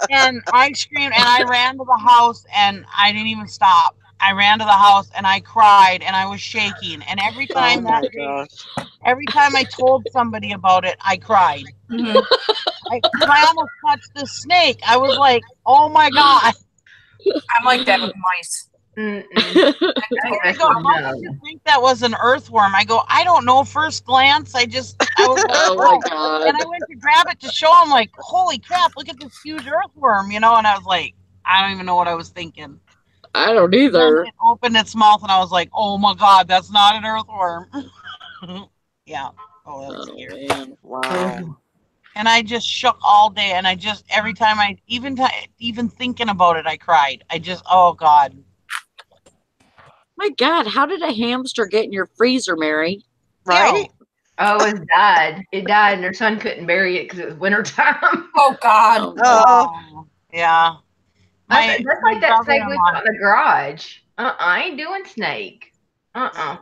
And I screamed, and I ran to the house, and I didn't even stop. I ran to the house, and I cried, and I was shaking. And every time every time I told somebody about it, I cried. Mm-hmm. I almost touched the snake. I was like, oh, my God. I'm like that with mice. I go, how did you think that was an earthworm? I go, I don't know. First glance, I was like, oh my God. And I went to grab it to show him, like, holy crap, look at this huge earthworm, you know? And I was like, I don't even know what I was thinking. I don't Then either. it opened its mouth, and I was like, "Oh my god, that's not an earthworm." Yeah. Oh, that's Oh scary. man. Wow. And I just shook all day, and I just every time I even thinking about it, I cried. I just, oh god. My God, how did a hamster get in your freezer, Mary? Right? Oh, it died. It died, and her son couldn't bury it because it was wintertime. Oh God. Oh, Oh, Oh, yeah. That's My like that snake we brother-in-law, saw in the garage. I ain't doing snake. mm-mm.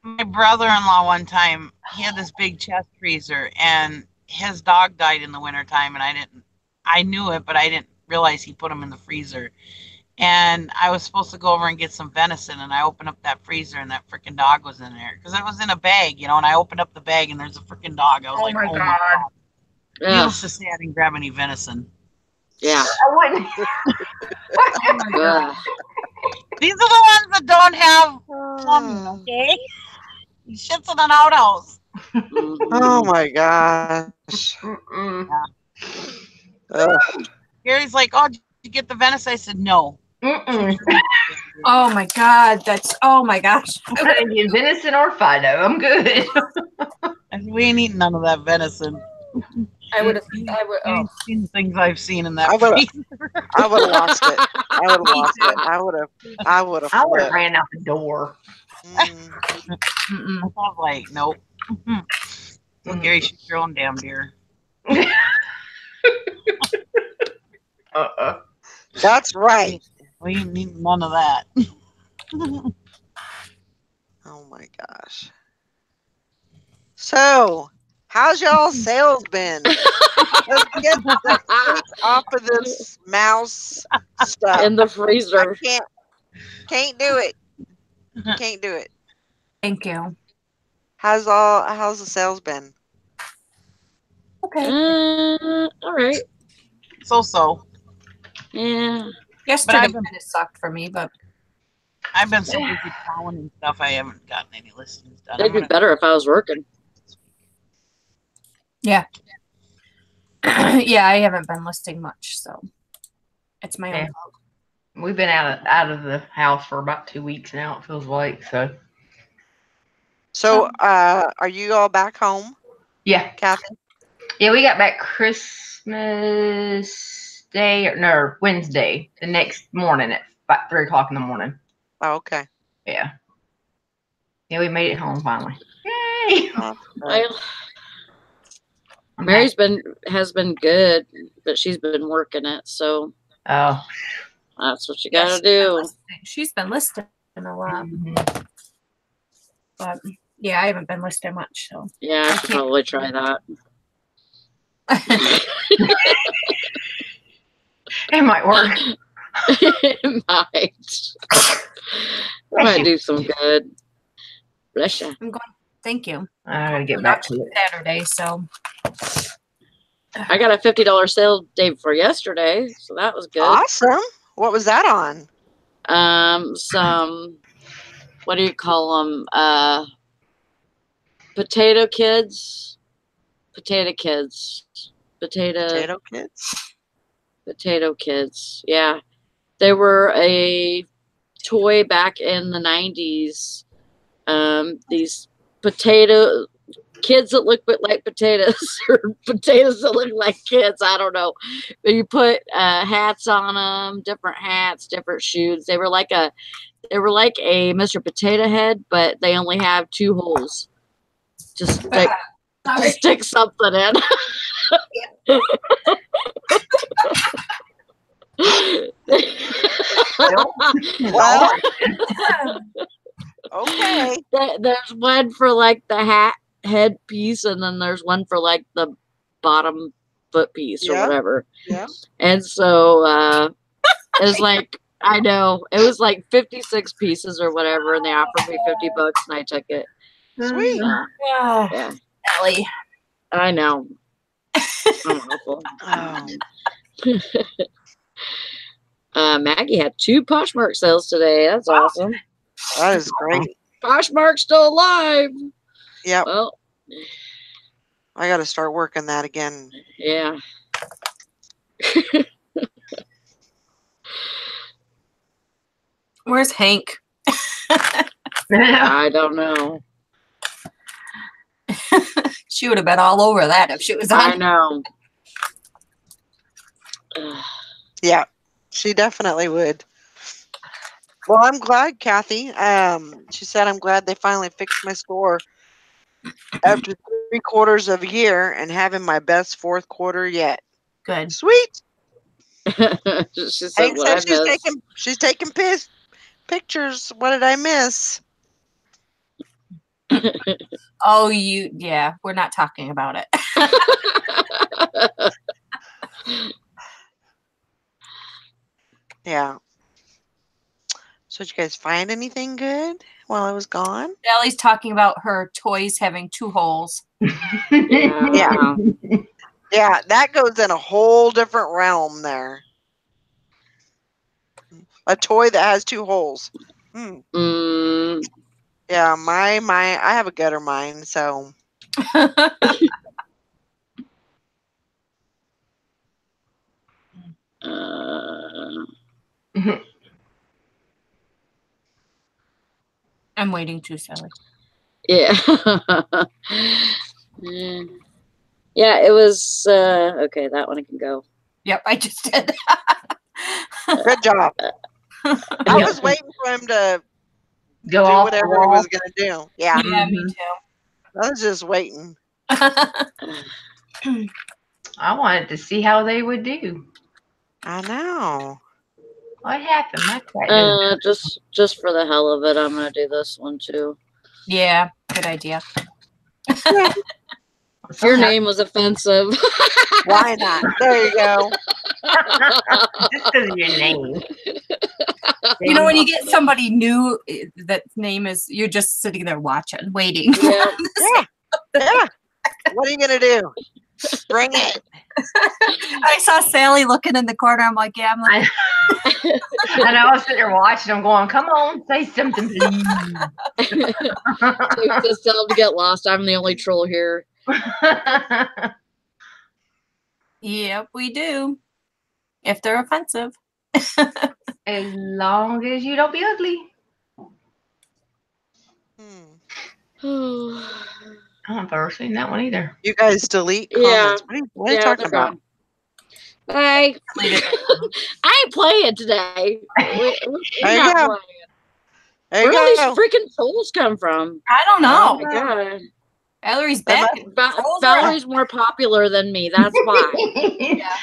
my brother-in-law one time, he had this big chest freezer, and his dog died in the wintertime, and I knew it, but I didn't realize he put him in the freezer. And I was supposed to go over and get some venison, and I opened up that freezer, and that freaking dog was in there because it was in a bag, and I opened up the bag, and there's a freaking dog. I was Oh like, my oh my God. god. ugh, Needless to say, I didn't grab any venison. yeah. I wouldn't. Oh my God. Ugh. These are the ones that don't have plumbing, Oh okay? He shits in an outhouse. oh Mhm. my gosh. Mm-mm. Ugh. Gary's like, oh, did you get the venison? I said, no. Mm-mm. Oh my God. Oh my gosh. I didn't get venison or Fido. I'm good. I said, we ain't eating none of that venison. I would have. You Oh. ain't seen the things I've seen in that I would freezer. I would have lost it. I would have Me lost too. it. I would have I would have flipped. ran out the door. Mm. Mm-mm. I was like, nope. Well, Gary, shoot your own damn deer. That's right. We ain't eating none of that. Oh my gosh. So, how's y'all sales been? Let's get the freak off of this mouse stuff. In the I freezer. can't do it. Can't do it. Thank you. How's the sales been? Okay. All right. So. Yeah. Yesterday I've been- kind of sucked for me, but I've been so busy plowing and stuff, I haven't gotten any listings done. It'd be better if I was working. yeah, I haven't been listing much, so it's my own Yeah. fault. We've been out of the house for about 2 weeks now. It feels like so. So, are you all back home, Yeah, Kathy? yeah. We got back Christmas Day or no Wednesday, the next morning at 3 o'clock in the morning. Oh, okay. Yeah, yeah. We made it home finally. Yay! Oh, Well, I'm Mary's has been good, but she's been working it, so happy. that's what you Yeah, gotta do. she's been listing a lot, Mhm. but yeah, I haven't been listing much. So Yeah, I should probably try that. It might work. It might. Might do some good. Bless you. I'm going. Thank you. I gotta get We're back not to it. Saturday, so I got a $50 sale day for yesterday, so that was good. awesome. What was that on? Some, what do you call them? Potato kids. Potato kids. Potato kids. Potato kids. Yeah. They were a toy back in the 90s. These potato kids that look like potatoes or potatoes that look like kids. I don't know. But you put hats on them, different hats, different shoes. They were like a Mr. Potato Head, but they only have 2 holes to stick something in. Well, okay. There's one for like the hat head piece, and then there's one for like the bottom foot piece or Yeah. whatever. Yeah. And so it was like, I know, it was like 56 pieces or whatever, and they offered me $50 and I took it. Sweet. yeah, Yeah, Ellie. I know. I'm awful. Oh, Maggie had 2 Poshmark sales today. That's awesome. that is great. Poshmark's still alive. Yep. Well, I got to start working that again. yeah. Where's Hank? I don't know. She would have been all over that if she was I on. know. Yeah, she definitely would. Well, I'm glad, Kathy. She said, I'm glad they finally fixed my store after 3/4 of a year and having my best fourth quarter yet. Good. Sweet. She said Hank what I said missed. she's taking pictures. What did I miss? Oh, yeah, we're not talking about it. Yeah. So did you guys find anything good while I was gone? Sally's talking about her toys having 2 holes. Yeah. Yeah, that goes in a whole different realm there. A toy that has 2 holes. Hmm. Mm, Yeah, my I have a gutter mine, so uh, I'm waiting too, Sally. yeah. Mm. Yeah, it was okay, that one can go. Yep, I just did. good job. I was waiting for him to Go do off the whatever he wall. was going to do. Yeah, Yeah, me I was just waiting. too. I wanted to see how they would do. I know. What happened? My cat didn't. Just for the hell of it, I'm gonna do this one too. Yeah, good idea. Your name was offensive. Why not? There you go. Just because of your name. You know, when you get somebody new, that name is, you're just sitting there watching, waiting. Yeah. Yeah. Yeah. What are you going to do? Bring it. I saw Sally looking in the corner. I'm like, yeah, I'm like, I know, I was sitting there watching them going, come on, say something, please. Just tell them to get lost. I'm the only troll here. yep, we do. If they're offensive. As long as you don't be ugly. I don't ever seen that one either. You guys delete Yeah. comments. What are you talking they're about? gone. Bye. I ain't playing today. We're There you not go. playing. There Where you do these go. freaking trolls come from? I don't Oh, know. my God. Valerie's That back. Valerie's more popular than me. That's why.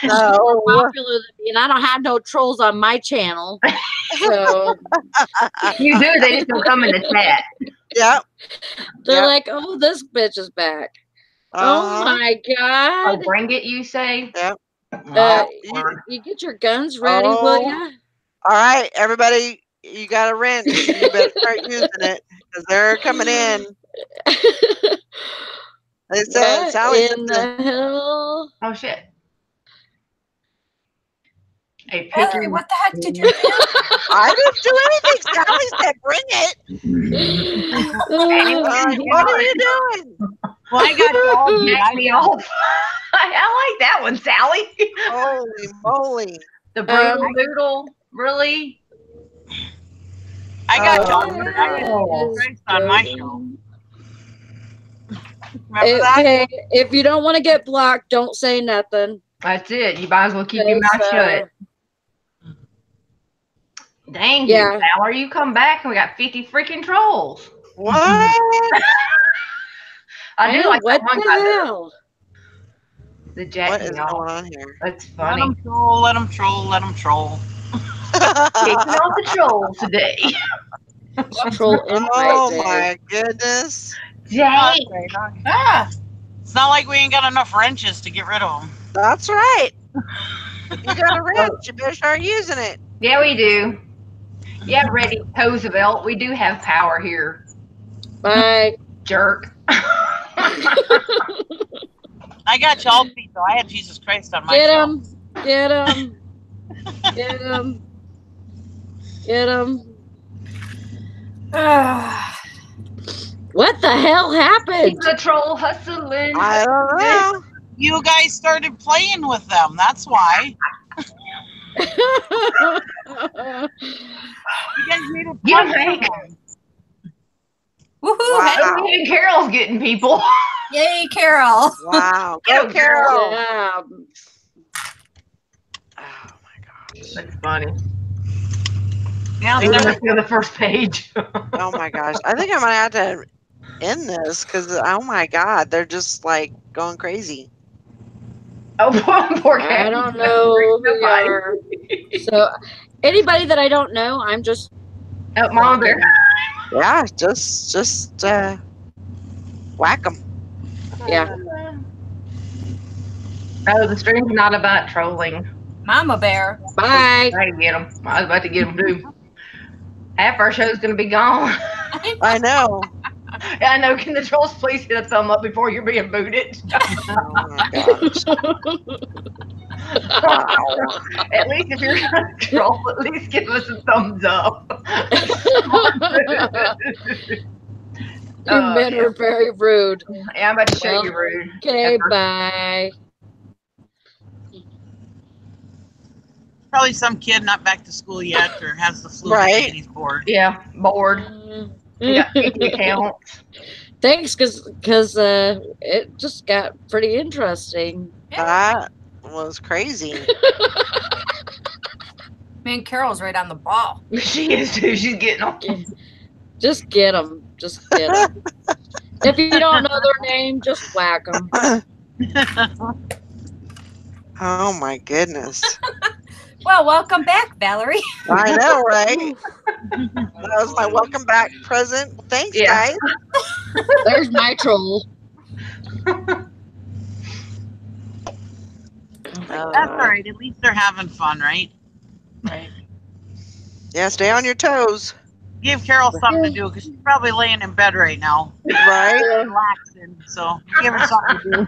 She's more No. popular than me, and I don't have no trolls on my channel. So You do, they just don't come in the chat. Yep. they're Yep. like, "Oh, this bitch is back." Oh Uh-huh. my Oh, God. bring it, you say? Yep. You get your guns ready, will ya? All right, everybody, you got a wrench. You better start using it because they're coming in. They said What Sally said in to- the hell? Oh, shit. A Valerie, picking. what the heck did you do? I didn't do anything. Sally said, "Bring it." What are you doing? Well, I got you all beat. Jack me off. I like that one, Sally. Holy moly! The brutal noodle. Really? I got Oh, you all beat. I had Jesus Christ on my show. Remember that? Okay, if you don't want to get blocked, don't say nothing. That's it. You might as well keep your mouth shut. Dang Yeah. you, Valerie. You come back and we got 50 freaking trolls. What? I do like what that one the guy. hell? The Jack What is me going off. on here? That's Let funny. them troll, let them troll, let them troll. Kicking off the trolls today. Troll invite Oh day. my goodness! Jack. Ah, It's not like we ain't got enough wrenches to get rid of them. That's right. You got a wrench. You better start using it. Yeah, we do. Yeah, ready, Roosevelt. We do have power here. Bye. Jerk. I got you all beat, though. I had Jesus Christ on my Get show. him. Get him. Get him. Get him. ah. What the hell happened? It's a troll hustling. I don't know. You guys started playing with them. That's why. You guys made it Get fun 'em, for Hank. them. Woohoo! Wow. Me and Carol's getting people. Yay, Carol. Wow. Go, Go, Carol. Yeah. Oh my gosh. That's funny. Yeah, I You think never I- see on the first page. Oh my gosh. I think I might have to end this because, oh my God, they're just like going crazy. Oh, poor I Cat. don't know who you Nobody. are. So anybody that I don't know, I'm just Oh, Mama Bear. Yeah, just whack them. yeah. Oh, the stream's not about trolling. Mama Bear. Bye. I get them. I was about to get them too. Half our show's gonna be gone. I know. I know. Can the trolls please hit a thumb up before you're being booted? Oh my gosh. Wow. At least if you're gonna troll, at least give us a thumbs up. You men are very rude. Yeah, I'm about to show Well, you rude. Okay, Pepper. bye. probably some kid not back to school yet or has the flu Right. and he's bored. Yeah, bored. We got 50 accounts. Thanks, because it just got pretty interesting. That was crazy. Man, Carol's right on the ball. She is too. She's getting on. Just get them. Just get them. If you don't know their name, just whack them. Oh my goodness. Well, welcome back, Valerie. I know, right? That was my welcome back present. Thanks, Yeah. guys. There's my troll. That's all right. At least they're having fun, right? Right. Yeah, stay on your toes. Give Carol something to do because she's probably laying in bed right now, Right? relaxing. So give her something to do.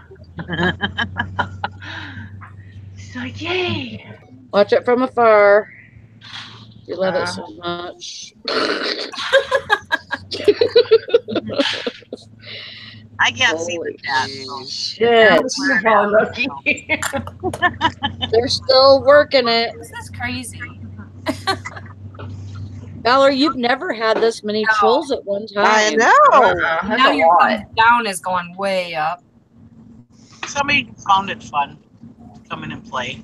She's like, yay. Watch it from afar. You love it so much. I can't see the cat. Jeez. Shit. Oh, lucky. They're still working it. This is crazy. Valerie, you've never had this many No. trolls at one time. I know. That's Now a your lot. thumbs down is going way up. Somebody found it fun to come in and play.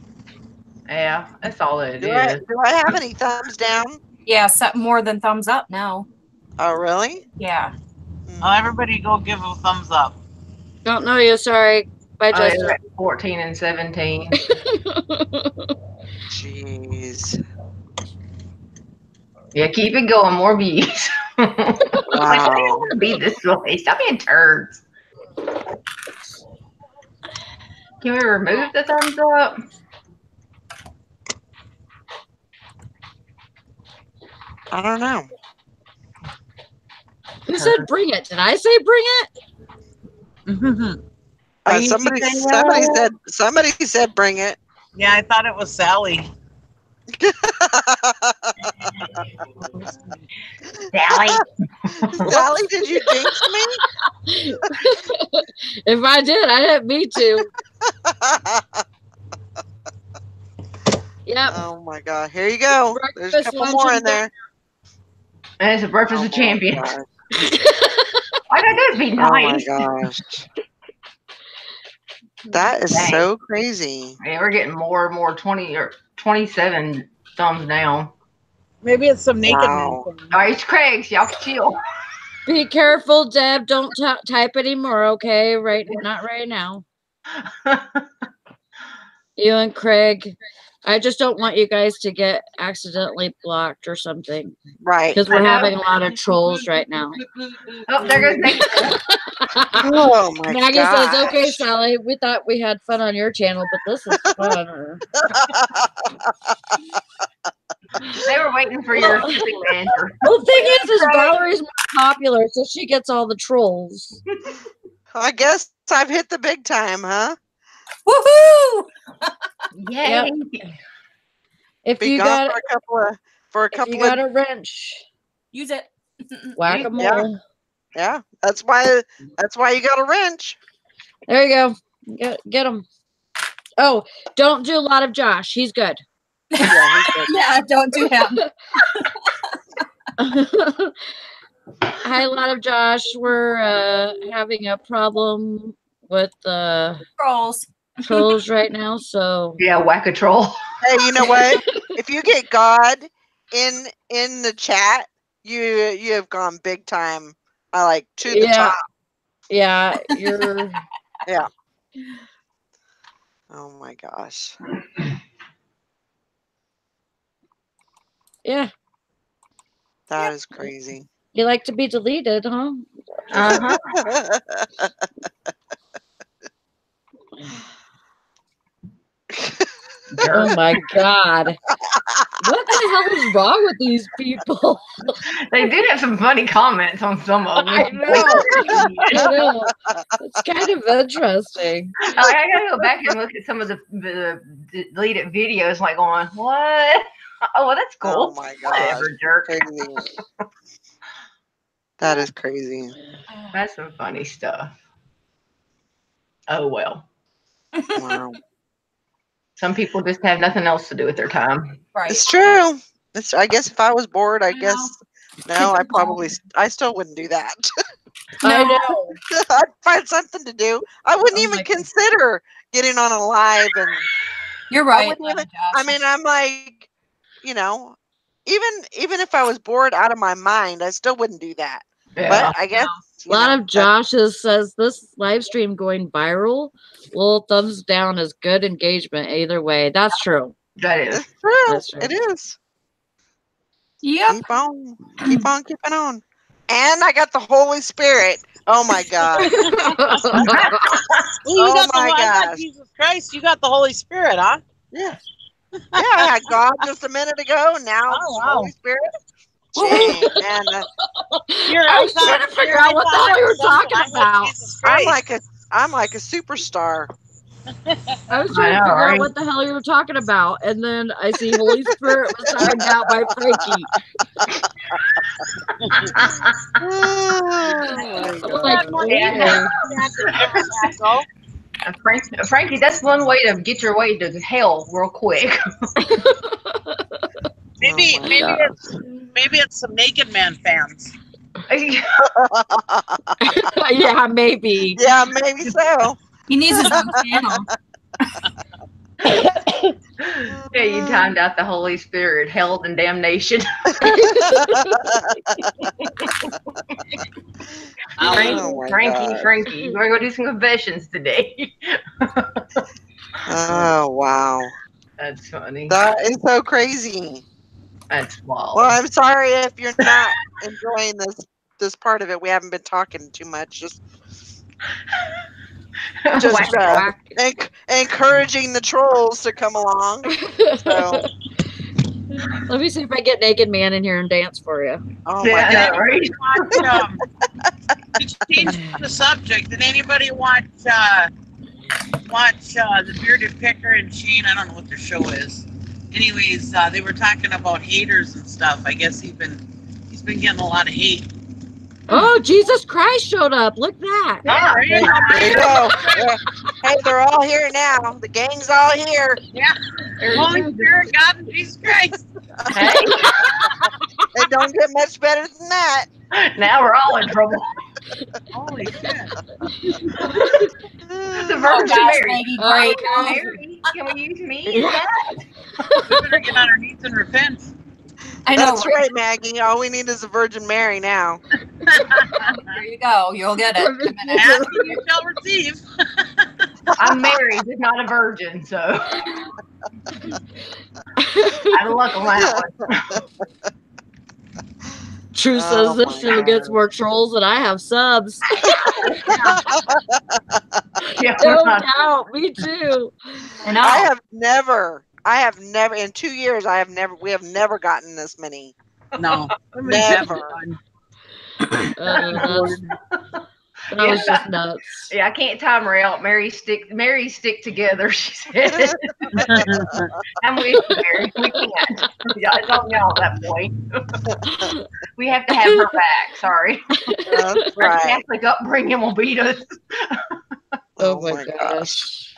Yeah, that's all it Do is. I have any thumbs down? Yeah, more than thumbs up now. Oh, really? Yeah. Well, everybody go give a thumbs up. Don't know you. Sorry. Bye, Oh, Justin. they're at 14 and 17. Jeez. Yeah, keep it going. More views. Like, I don't Wow. want to be this way. Stop being turds. Can we remove the thumbs up? I don't know. Who said bring it? Did I say bring it? Are you Somebody saying said bring it. Yeah, I thought it was Sally. Sally? Sally, did you jinx me? If I did, I didn't mean to. Yep. Oh my god. Here you go. There's a Breakfast, couple lunch, more and in there. And it's a breakfast Oh of my champions. gosh. Why not just be Oh my nice? gosh. That is Dang. so crazy. Yeah, we're getting more and more 20 or 27 thumbs down. Maybe it's some naked Wow. men. All right, it's Craig's. Y'all can chill. Be careful, Deb. Don't type anymore, okay? Not right now. You and Craig. I just don't want you guys to get accidentally blocked or something. Right. Because we're having a lot of trolls right now. Oh, there goes Nick. Oh my Maggie god. says, okay, Sally, we thought we had fun on your channel, but this is fun. They were waiting for your answer. Well, the thing is Valerie's more popular, so she gets all the trolls. I guess I've hit the big time, huh? Woohoo! Yay. If Be you gone got for a if couple you got of a wrench, Use it. whack 'em Yeah. all. yeah. That's why you got a wrench. There you go. Get him. Oh, don't do a lot of Josh. He's good. Yeah, he's good. Yeah, don't do him. Hi, a lot of Josh. We're having a problem with the Trolls. trolls right now, so Yeah, whack a troll. Hey, you know what? If you get God in the chat, you have gone big time. I like to the yeah, top. yeah, you're Yeah. Oh my gosh. yeah. That is crazy. You like to be deleted, huh? Uh-huh. Oh my god. What the hell is wrong with these people? They did have some funny comments on some of them. I know. I know. It's kind of interesting. I gotta go back and look at some of the deleted videos, like going, what? Oh, well, that's cool. Oh my gosh. Whatever, jerk. Crazy. That is crazy. That's some funny stuff. Oh, well. Wow. Some people just have nothing else to do with their time. Right. It's true. I guess if I was bored, I know. guess no, I still wouldn't do that. I know. I'd find something to do. I wouldn't Oh even my God. consider getting on a live and You're right. wouldn't even- Josh. I mean, I'm like, you know, even if I was bored out of my mind, I still wouldn't do that. Yeah. But I guess A lot of Josh's says this live stream going viral. Little thumbs down is good engagement either way. That's true. That is. it's true. That's true. It is. Yep. Keep on keeping on. And I got the Holy Spirit. Oh my God. Ooh, you Oh got my I got gosh. Jesus Christ. You got the Holy Spirit, huh? Yeah. Yeah, I had God just a minute ago. Now Oh, it's wow. Holy Spirit. Gee, man, I was trying to figure out what the hell you were talking about. I'm like a superstar. I was trying to I know, figure right? out what the hell you were talking about, and then I see Holy Spirit was signed out by Frankie. Oh my Like, God. Yeah. okay. Frankie, that's one way to get your way to hell real quick. Maybe Oh my gosh. maybe it's some Naked Man fans. Yeah, maybe. Yeah, maybe so. He needs his own channel. Yeah, you timed out the Holy Spirit, hell and damnation. Oh my God. Frankie, you want to go do some confessions today? Oh wow. That's funny. That is so crazy. That's wild. Well, I'm sorry if you're not enjoying this part of it. We haven't been talking too much. Just Whack it. Whack. encouraging the trolls to come along. So, Let me see if I get Naked Man in here and dance for you. oh my Yeah, God. right? To change the subject, did anybody watch the Bearded Picker and Shane? I don't know what their show is. Anyways, they were talking about haters and stuff. I guess he's been getting a lot of hate. Oh, Jesus Christ showed up. Look at that. Yeah. There you go. Yeah. Hey, they're all here now. The gang's all here. Holy Spirit, God, and Jesus Christ. Hey, It don't get much better than that. now we're all in trouble. Holy shit. The Oh, Virgin gosh, Mary. baby, great. Mary, can we use me? Yeah. We better get on our knees and repent. I know. That's right, Maggie. All we need is a Virgin Mary now. There you go. You'll get it. in a minute. Ask and you shall receive. I'm married, just not a virgin, so out of luck on that one. True Oh says this my show gets more trolls than I have subs. Yeah, No doubt. Me too. I know. I have never in 2 years we have never gotten this many. No. Never. That was just nuts. Yeah, I can't time her out. Mary stick together, she said. I'm with you, Mary. We can't. Yeah, it's on y'all at that point. We have to have her back. Sorry. That's Our right. Catholic upbringing will beat us. Oh Oh my my gosh.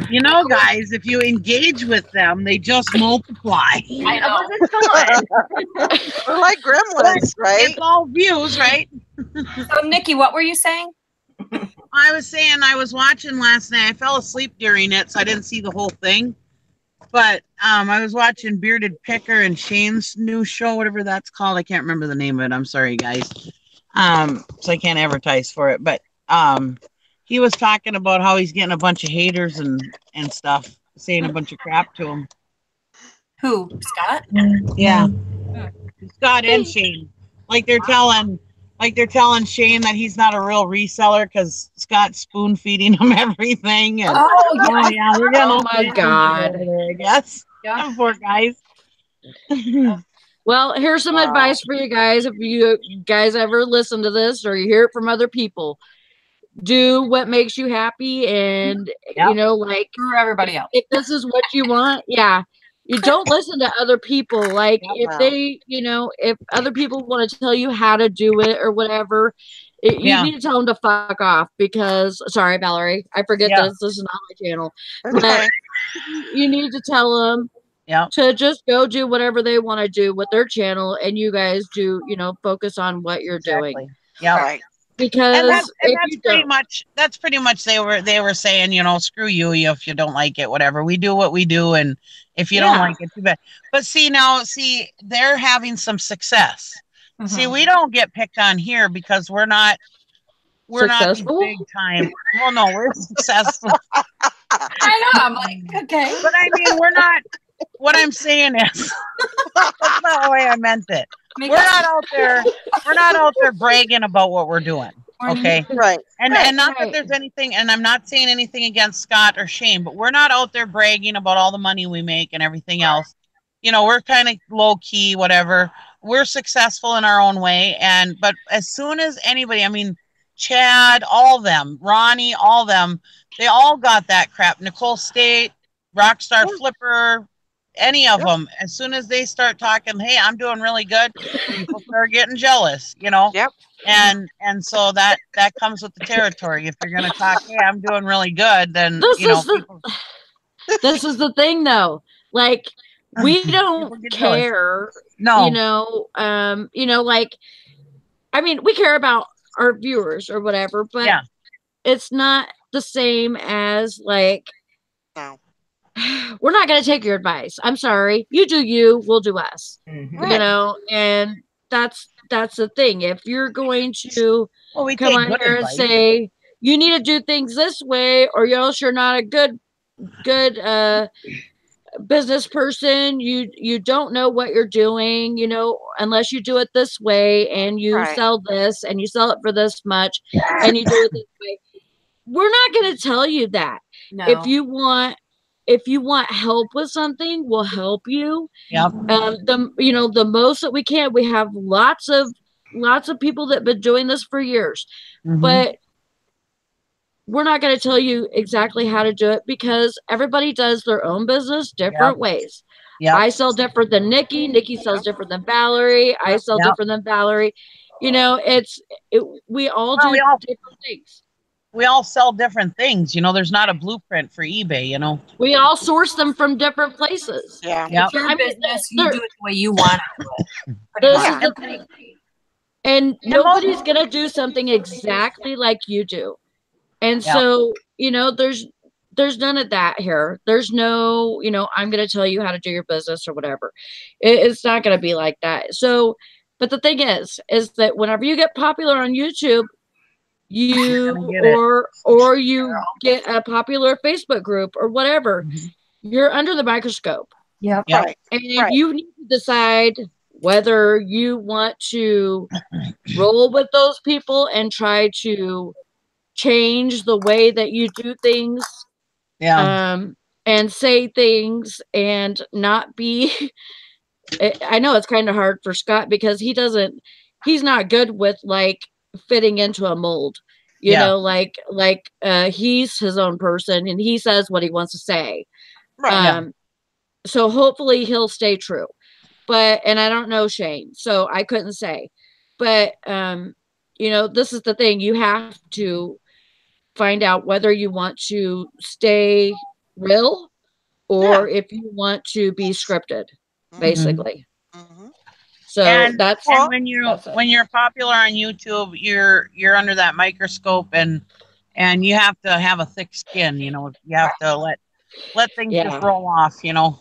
You know, guys, if you engage with them, they just multiply. I know, but it's fun. We're like gremlins, right? It's all views, right? So, Nikki, what were you saying? I was saying I was watching last night. I fell asleep during it, so I didn't see the whole thing. But I was watching Bearded Picker and Shane's new show, whatever that's called. I can't remember the name of it. I'm sorry, guys. So I can't advertise for it. But he was talking about how he's getting a bunch of haters and stuff, saying a bunch of crap to him. Who? Scott? Yeah, Scott and Shane. Like they're telling Shane that he's not a real reseller because Scott's spoon feeding him everything. And Oh, yeah. oh yeah, we're getting Oh all my kinds of God. over there, I guess. Yeah. Poor guys. Well, here's some Wow. advice for you guys. If you guys ever listen to this or you hear it from other people, do what makes you happy. And, Yep. you know, like, Screw everybody else. if this is what you want, yeah, you don't listen to other people. Like, Yep. if they, you know, if other people want to tell you how to do it or whatever, you Yeah. need to tell them to fuck off because, sorry, Valerie, I forget Yeah. that this is not my channel. Okay. You need to tell them Yeah. to just go do whatever they want to do with their channel, and you guys do, you know, focus on what you're doing. Exactly. Yeah. Right. Because And that's if you pretty don't, much they were saying, you know, screw you if you don't like it, whatever. We do what we do, and if you don't Yeah. like it, too bad. But see, they're having some success. See, we don't get picked on here because we're not Successful? big time. Well, no, we're successful. I know. I'm like, okay. But I mean, we're not. What I'm saying is, that's not the way I meant it. We're not out there. We're not out there bragging about what we're doing. Okay. Right. And Right. and not that Right. there's anything, and I'm not saying anything against Scott or Shane, but we're not out there bragging about all the money we make and everything else. You know, we're kind of low key, whatever. We're successful in our own way, but as soon as anybody, I mean, Chad, all of them, Ronnie, all of them, they all got that crap. Nicole State, Rockstar Yeah. Flipper, any of Yep. them. As soon as they start talking, hey, I'm doing really good, people start getting jealous. You know. Yep. And so that comes with the territory. If you're going to talk, hey, I'm doing really good, then This you know is the people, this is the thing though. Like, we don't people get jealous. care, No, you know, like, I mean, we care about our viewers or whatever, but yeah, it's not the same as like, No. we're not going to take your advice. I'm sorry. You do you, we'll do us. Mhm. You know, and that's the thing. If you're going to well, we come take on good here and advice. say you need to do things this way or else you're not a good business person, you don't know what you're doing, you know, unless you do it this way and you Right. sell this and you sell it for this much and you do it this way. We're not going to tell you that. No. If you want help with something, we'll help you. Yep. The most that we can. We have lots of people that have been doing this for years, Mhm. but we're not going to tell you exactly how to do it because everybody does their own business different ways. Yep. I sell different than Nikki. Nikki sells different than Valerie. I sell Yep. different than Valerie. You know, we all Well, do we all- different things. We all sell different things. You know, there's not a blueprint for eBay. You know. We all source them from different places. Yeah. Yep. It's your I mean, business. You there- do it the way you want to do it. Pretty This much. is the thing. And nobody's going to do something exactly like you do. And Yeah. so, you know, there's none of that here. There's no, you know, I'm going to tell you how to do your business or whatever. It's not going to be like that. So, but the thing is that whenever you get popular on YouTube, You're gonna get it. or you get a popular Facebook group or whatever, Mhm. you're under the microscope. Yep. Yep. Right. And Right. you need to decide whether you want to roll with those people and try to change the way that you do things, Yeah. and say things and not be I know it's kind of hard for Scott because he's not good with like fitting into a mold. You Yeah. know, like he's his own person and he says what he wants to say. Right. Yeah. So hopefully he'll stay true. And I don't know Shane, so I couldn't say. But you know, this is the thing. You have to find out whether you want to stay real or if you want to be scripted, basically. Mm-hmm. So and that's and when you that's it. when you're popular on YouTube, you're under that microscope, and you have to have a thick skin. You have to let things Yeah. just roll off. Not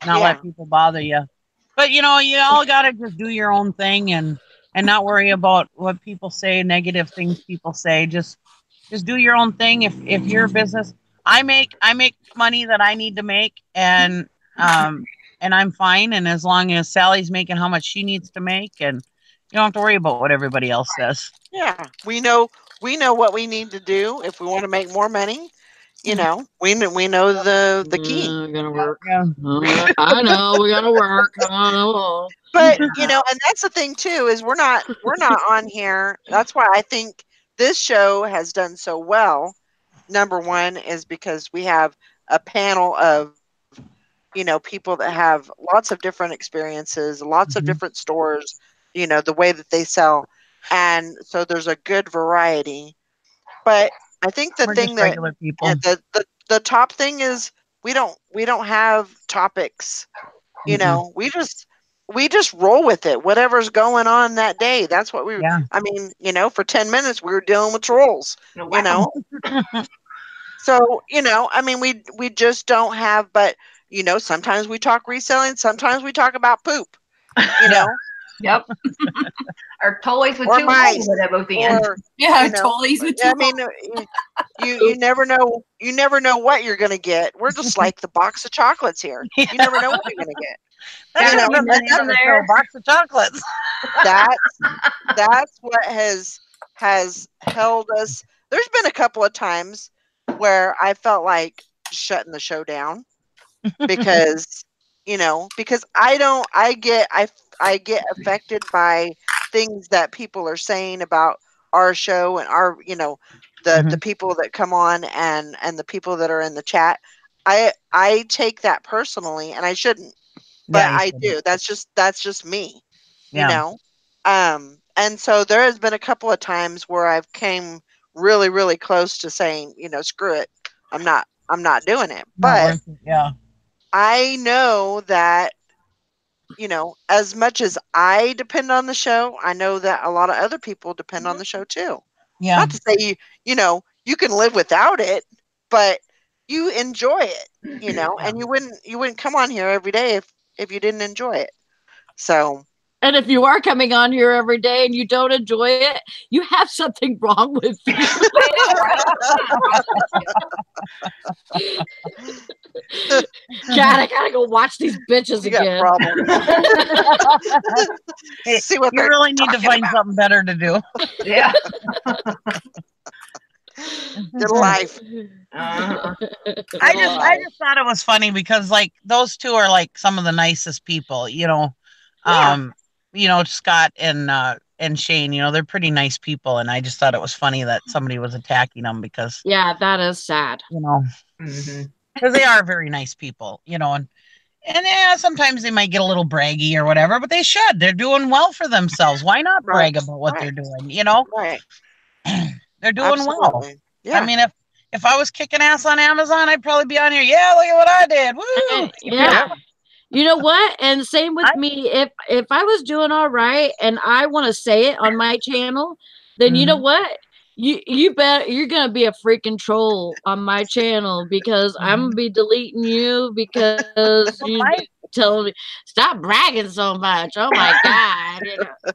Yeah. let people bother you. But you all gotta just do your own thing and not worry about what people say, negative things people say. Just do your own thing. If your business, I make money that I need to make, and I'm fine. And as long as Sally's making how much she needs to make, and you don't have to worry about what everybody else says. Yeah. We know what we need to do if we want to make more money. We know the key. We're gonna work. Yeah. I know we gotta work. I know. But and that's the thing too, is we're not on here. That's why I think this show has done so well. Number one is because we have a panel of people that have lots of different experiences, lots of Mhm. different stores, the way that they sell. And so there's a good variety. But I think the We're thing just that regular people. the top thing is we don't have topics. Mm-mm. We just roll with it. Whatever's going on that day. That's what we Yeah. I mean, for 10 minutes we were dealing with trolls, Wow. you know. So, I mean, we just don't have, but sometimes we talk reselling, sometimes we talk about poop, you Yeah. know, Yep. Our toys with or two mice, holes at both ends. or Yeah, totally. I mean, you never know. You never know what you're gonna get. We're just like the box of chocolates here. Yeah. You never know what you're gonna get. That Yeah, should have know, been the and name of then the show, there. Box of Chocolates. That's what has held us. There's been a couple of times where I felt like shutting the show down because because I get affected by things that people are saying about our show and our the Mhm. people that come on and the people that are in the chat. I take that personally, and I shouldn't, but Yeah, you I shouldn't. do. That's just me, you Yeah. know. And so there has been a couple of times where I've came really, really close to saying, screw it. I'm not doing it. Not But worth it. Yeah. I know that, as much as I depend on the show, I know that a lot of other people depend on the show too. Yeah. Not to say you can live without it, but you enjoy it, Yeah. and you wouldn't come on here every day if you didn't enjoy it. So And if you are coming on here every day and you don't enjoy it, you have something wrong with you. God, I gotta go watch these bitches you got again. problems. Hey, See what you they're really need to talking find about. something better to do. Yeah. Good life. Uh-huh. I just thought it was funny because like those two are like some of the nicest people, Yeah. Scott and Shane, they're pretty nice people, and I just thought it was funny that somebody was attacking them because Yeah, that is sad. Mm-hmm. because they are very nice people, and yeah, sometimes they might get a little braggy or whatever, but they should. They're doing well for themselves. Why not Right. brag about what they're Right. doing? Right. They're doing well. Absolutely. I Yeah. mean, if I was kicking ass on Amazon, I'd probably be on here. Yeah, look at what I did. Woo! Yeah. You know what? And same with I- me. If I was doing all right and I want to say it on my channel, then you know Mhm. what? You bet you're gonna be a freaking troll on my channel because I'm gonna be deleting you because you My be telling me stop bragging so much. Oh my god!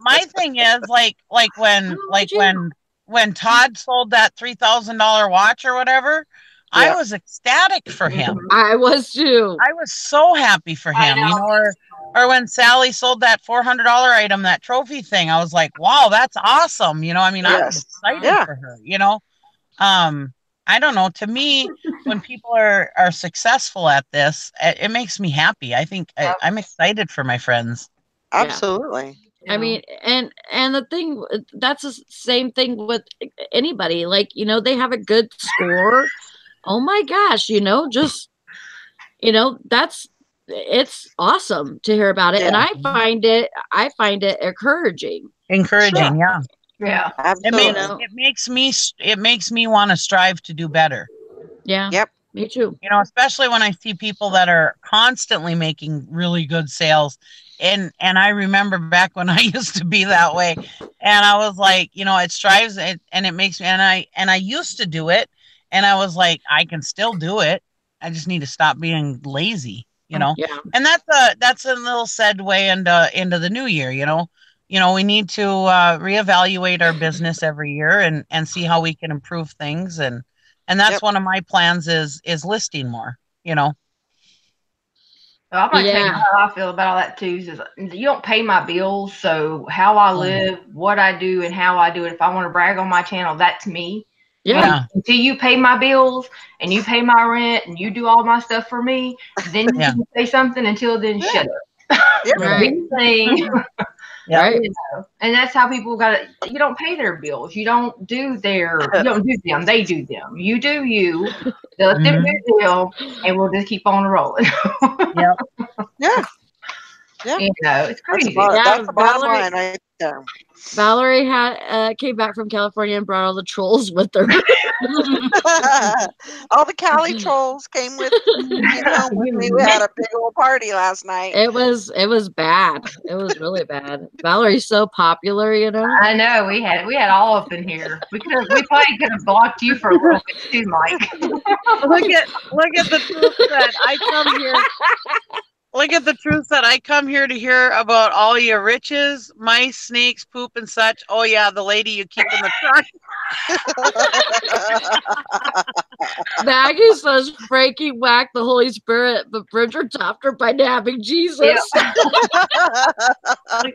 my thing is like when Oh, like would you? when Todd sold that $3,000 watch or whatever, I Yeah. was ecstatic for him. I was too. I was so happy for I him, know. or when Sally sold that $400 item, that trophy thing, I was like, wow, that's awesome. I mean, I was Yes. excited Yeah. for her. I don't know. To me, when people are successful at this, it makes me happy. I think I'm excited for my friends. Absolutely. I mean, and the thing that's the same thing with anybody. Like, they have a good score. Oh my gosh, just that's it's awesome to hear about it. And Yeah. I find it encouraging. Encouraging, Sure. yeah. Yeah. Absolutely. It makes me want to strive to do better. Yeah. Yep. Me too. You know, especially when I see people that are constantly making really good sales. And I remember back when I used to be that way. And I was like, you know, it strives it and it makes me and I used to do it and I was like, I can still do it. I just need to stop being lazy, you know. Yeah. And that's a little segue into the new year, you know. You know, we need to reevaluate our business every year and see how we can improve things and that's Yep. one of my plans is listing more, you know. Well, I'm going to tell you Yeah. how I feel about all that too. Is you don't pay my bills, so how I live, what I do, and how I do it. If I want to brag on my channel, that's me. Yeah. Until you pay my bills and you pay my rent and you do all my stuff for me, then you can say something. Until then, shut up. Yep. Right. Do your thing. Right. You know, and that's how people got it. You don't pay their bills. You don't do them. They do them. You do you. Let them do them, and we'll just keep on rolling. Yep. Yeah. Yeah. You know, it's crazy. That's the bottom Valerie- line right there. Valerie had came back from California and brought all the trolls with her. All the Cali trolls came with me. We had a big old party last night. It was bad. It was really bad. Valerie's so popular, you know. I know we had all up in here. We probably could have blocked you for a little bit too, Mike. Look at the truth that I come here. Look at the truth that I come here to hear about all your riches, mice, snakes, poop, and such. Oh yeah, the lady you keep in the truck. Maggie says Frankie whacked the Holy Spirit, but Bridger topped her by nabbing Jesus. Look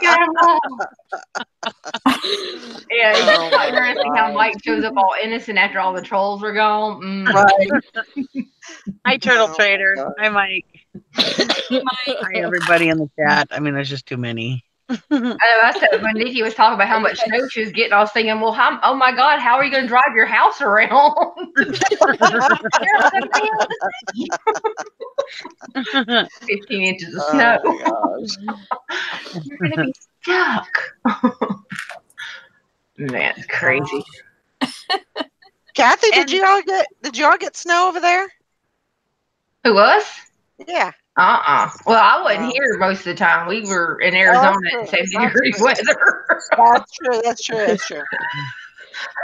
at him all. Yeah, it's just quite interesting how Mike shows up all innocent after all the trolls are gone. Right. Hi, Turtle Oh, Trader. God. Hi, Mike. Hi, everybody in the chat. I mean, there's just too many. I said when Nikki was talking about how much snow she was getting, I was thinking, well, oh my God, how are you going to drive your house around? 15 inches of snow. Oh my gosh. You're going to be stuck. Man, it's crazy. Kathy, did you all get snow over there? Who, us? Yeah. Well, I wasn't here most of the time. We were in Arizona at 70 degree weather. That's true.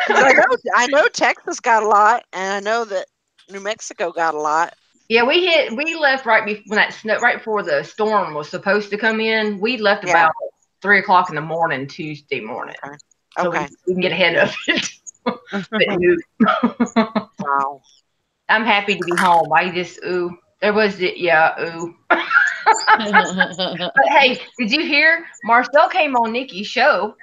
I know Texas got a lot, and I know that New Mexico got a lot. Yeah, we left right before that snow, right before the storm was supposed to come in. We left about 3:00 in the morning Tuesday morning. So we can get ahead of it. But, Wow. I'm happy to be home. There was it, But hey, did you hear Marcel came on Nikki's show?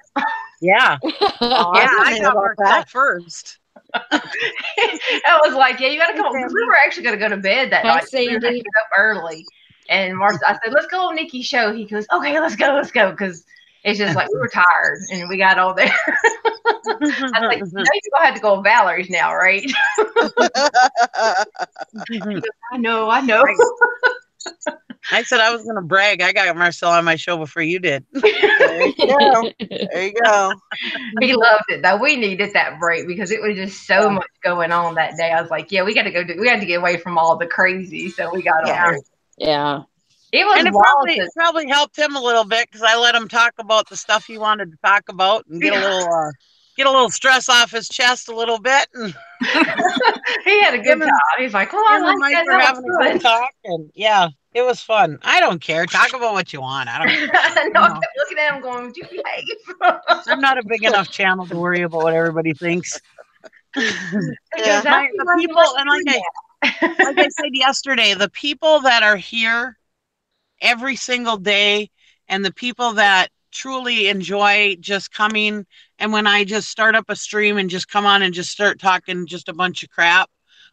Yeah. I got Marcel first. I was like, yeah, you got to come on. We were actually going to go to bed that night. We were going to get up early. And Marcel, I said, let's go on Nikki's show. He goes, okay, let's go. Because it's just like we were tired and we got all there. I was like, you're going to have to go on Valerie's now, right? He goes, I know. I said I was going to brag. I got Marcel on my show before you did. There you go. We loved it, though. We needed that break because it was just so much going on that day. I was like, yeah, we had to get away from all the crazy. So we got on there. Yeah. It was it probably helped him a little bit because I let him talk about the stuff he wanted to talk about and get a little stress off his chest a little bit. And he had a good time. He's like, "Oh, I like that. We're having a good talk." And yeah, it was fun. I don't care. Talk about what you want. I don't care. I kept looking at him going, "Would you behave?" I'm not a big enough channel to worry about what everybody thinks. The people, and like I said yesterday, the people that are here every single day and the people that truly enjoy just coming and when I just start up a stream and just come on and just start talking just a bunch of crap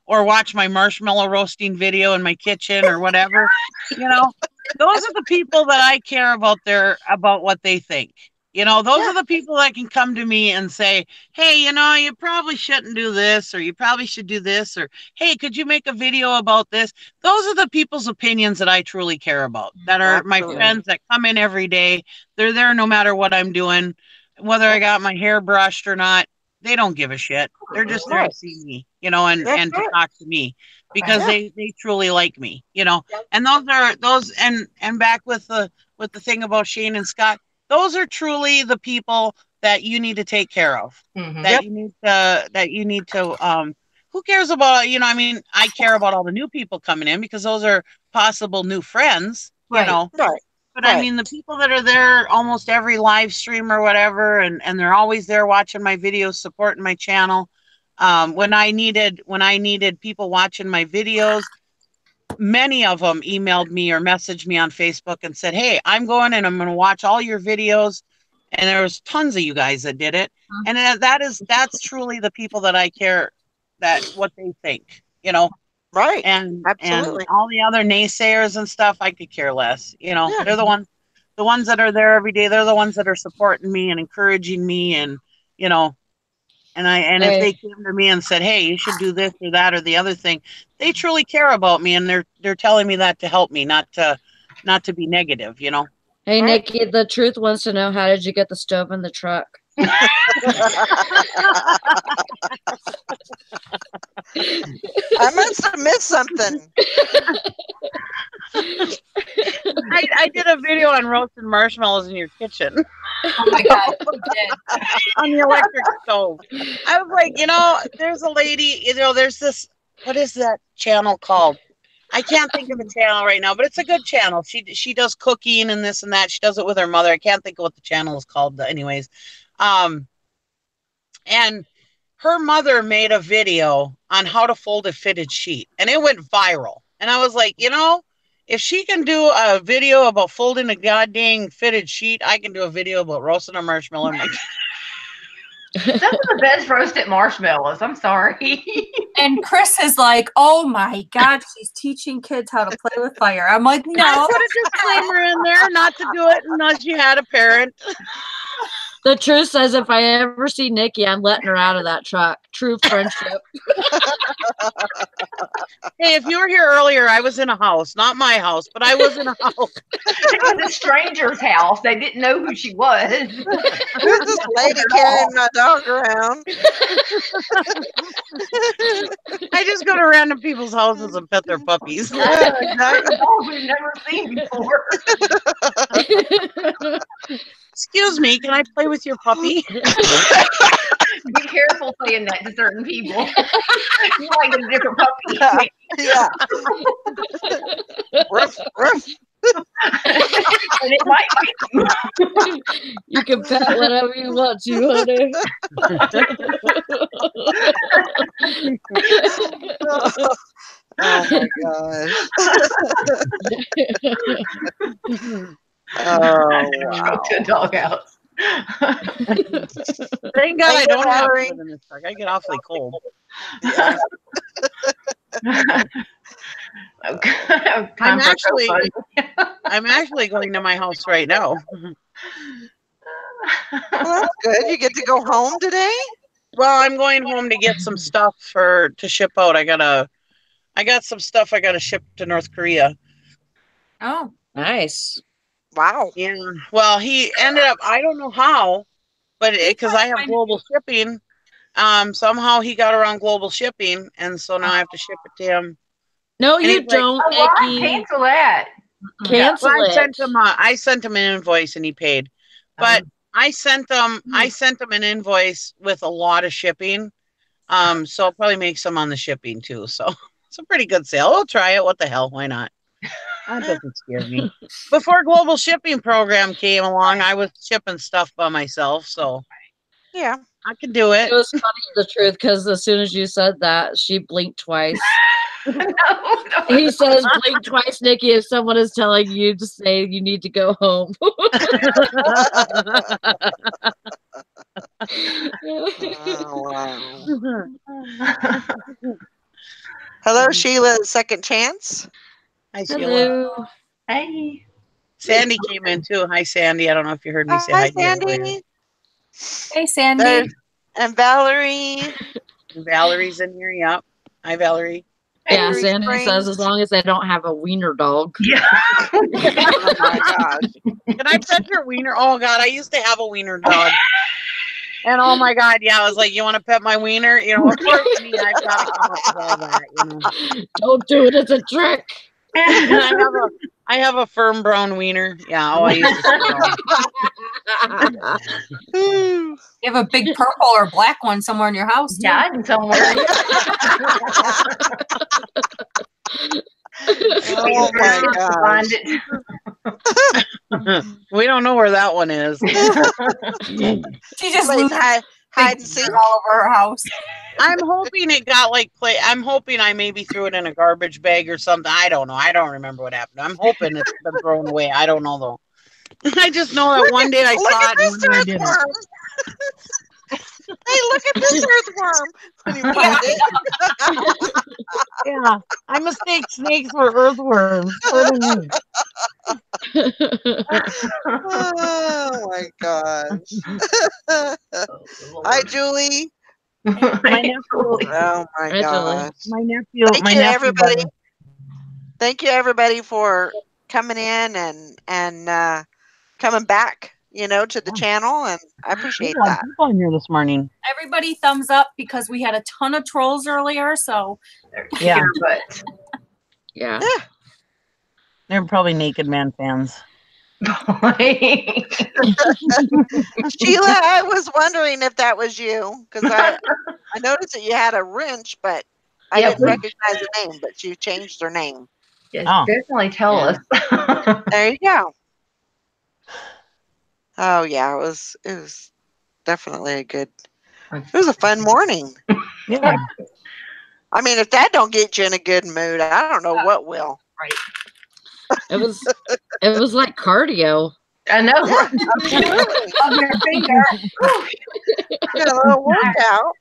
or watch my marshmallow roasting video in my kitchen or whatever, those are the people that I care about what they think. Those are the people that can come to me and say, hey, you probably shouldn't do this, or you probably should do this, or, hey, could you make a video about this? Those are the people's opinions that I truly care about, that are my friends that come in every day. They're there no matter what I'm doing. whether I got my hair brushed or not, they don't give a shit. They're just there to see me, and to talk to me because they truly like me, And those and back with the thing about Shane and Scott, those are truly the people that you need to take care of. That you need to who cares about, I mean, I care about all the new people coming in because those are possible new friends, Right. But I mean, the people that are there almost every live stream or whatever, and they're always there watching my videos, supporting my channel. When I needed people watching my videos, many of them emailed me or messaged me on Facebook and said, "Hey, I'm going and I'm going to watch all your videos." And there was tons of you guys that did it, and that's truly the people that I care that what they think, Right. And Absolutely. and all the other naysayers and stuff, I could care less. They're the ones that are there every day. They're the ones that are supporting me and encouraging me, and if they came to me and said, "Hey, you should do this or that or the other thing," they truly care about me, and they're telling me that to help me, not to be negative. Hey, Nikki, the truth wants to know, how did you get the stove in the truck? I must have missed something. I did a video on roasted marshmallows in your kitchen. Oh my God, you did. On the electric stove. I was like, there's a lady, there's this, what is that channel called? I can't think of the channel right now, but it's a good channel. She does cooking and this and that. She does it with her mother. I can't think of what the channel is called, anyways. And her mother made a video on how to fold a fitted sheet, and it went viral. And I was like, if she can do a video about folding a goddamn fitted sheet, I can do a video about roasting a marshmallow. Those are the best roasted marshmallows. I'm sorry. And Chris is like, "Oh my God, she's teaching kids how to play with fire." I'm like, "No." I put a disclaimer in there not to do it unless you had a parent. The truth says, if I ever see Nikki, I'm letting her out of that truck. True friendship. Hey, if you were here earlier, I was in a house, not my house, but I was in a house. It was a stranger's house. They didn't know who she was. Who's this lady carrying my dog around? I just go to random people's houses and pet their puppies. Yeah, exactly. Dogs we've never seen before. Excuse me, can I play with your puppy? Be careful saying that to certain people. You might get a different puppy. Yeah. Ruff, ruff. And it might bite you. You can pet whatever you want to, honey. Oh my gosh. Oh, wow. To a doghouse. Thank God I don't have to live in this truck. I get awfully cold. Yeah. I'm actually going to my house right now. Well, that's good. You get to go home today? Well, I'm going home to get some stuff to ship out. I got some stuff I got to ship to North Korea. Oh, Nice. Wow. Yeah. Well, he ended up, I don't know how, but because I have global shipping, somehow he got around global shipping, and so now I have to ship it to him. No, And you he's like, don't, Nikki. Cancel that. Cancel Well, it. I sent him an invoice and he paid, but I sent him an invoice with a lot of shipping, so I'll probably make some on the shipping too. So it's a pretty good sale. I'll try it. What the hell? Why not? That doesn't scare me. Before global shipping program came along, I was shipping stuff by myself, so Yeah. I can do it. It was funny, the truth, because as soon as you said that, she blinked twice. No. He says, blink twice, Nikki, if someone is telling you to say you need to go home. Oh, wow. Hello, Sheila, Second Chance. Hi, Sheila. Hello. Hey. Sandy came in too. Hi, Sandy. I don't know if you heard me say Hi, hi to you earlier. Sandy. hey, Sandy. And Valerie. Valerie's in here. Yep. Hi, Valerie. Yeah, Hickory Sandy says Springs. as long as they don't have a wiener dog. Yeah. Oh my gosh. Can I pet your wiener? Oh God, I used to have a wiener dog. And oh my God, yeah, I was like, you want to pet my wiener? You know, of course, me, I've got to come up with all that, you know. Don't do it as a trick. And I have a firm brown wiener. Yeah, oh, I used to Ooh. You have a big purple or black one somewhere in your house, too. Yeah, I somewhere. Oh my gosh. We don't know where that one is. She just Plays moved hide and things seek. all over her house. I'm hoping it got like I'm hoping I maybe threw it in a garbage bag or something. I don't know. I don't remember what happened. I'm hoping it's been thrown away. I don't know though. I just know that one day I Look saw at it and this one day I didn't. earthworm. Hey, look at this earthworm. When you find it. Yeah, I mistake snakes for earthworms. Pardon me. Oh my gosh. Hi, Julie. My nephew. Oh my Hi, Julie. gosh. My nephew. Thank My you, nephew. everybody. Thank you, everybody, for coming in and coming back, you know, to the channel, and I appreciate There's a lot of that. people in here this morning. Everybody thumbs up because we had a ton of trolls earlier, so Yeah. But Yeah. They're probably Naked Man fans. Sheila, I was wondering if that was you because I noticed that you had a wrench, but I Yeah, didn't recognize the name. But you changed her name. yes, Oh. definitely tell Yeah. us. There you go. Oh yeah, it was definitely it was a fun morning. Yeah. I mean, if that don't get you in a good mood, I don't know what will. It was like cardio. I know. Yeah, absolutely. of your finger. Got a little workout.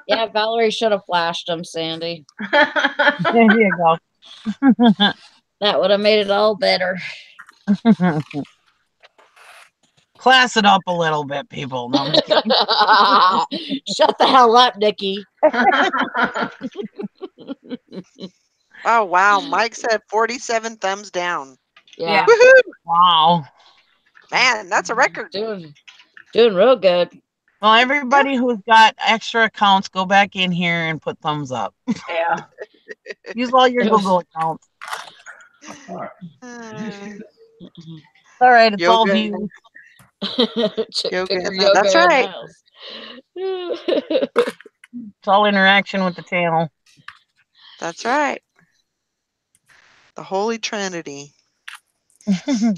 Yeah, Valerie should have flashed him, Sandy. There you go. That would have made it all better. Class it up a little bit, people. No, I'm just kidding. Shut the hell up, Nikki. Oh wow, Mike said 47 thumbs down. Yeah. Woohoo! Wow. Man, that's a record. Doing real good. Well, everybody who's got extra accounts, go back in here and put thumbs up. Yeah. Use all your It was- Google accounts. Uh, All right, it's all Yoga. views. Chick Yoga. picker No, that's yoga in the right. house. It's all interaction with the channel. That's right. The Holy Trinity.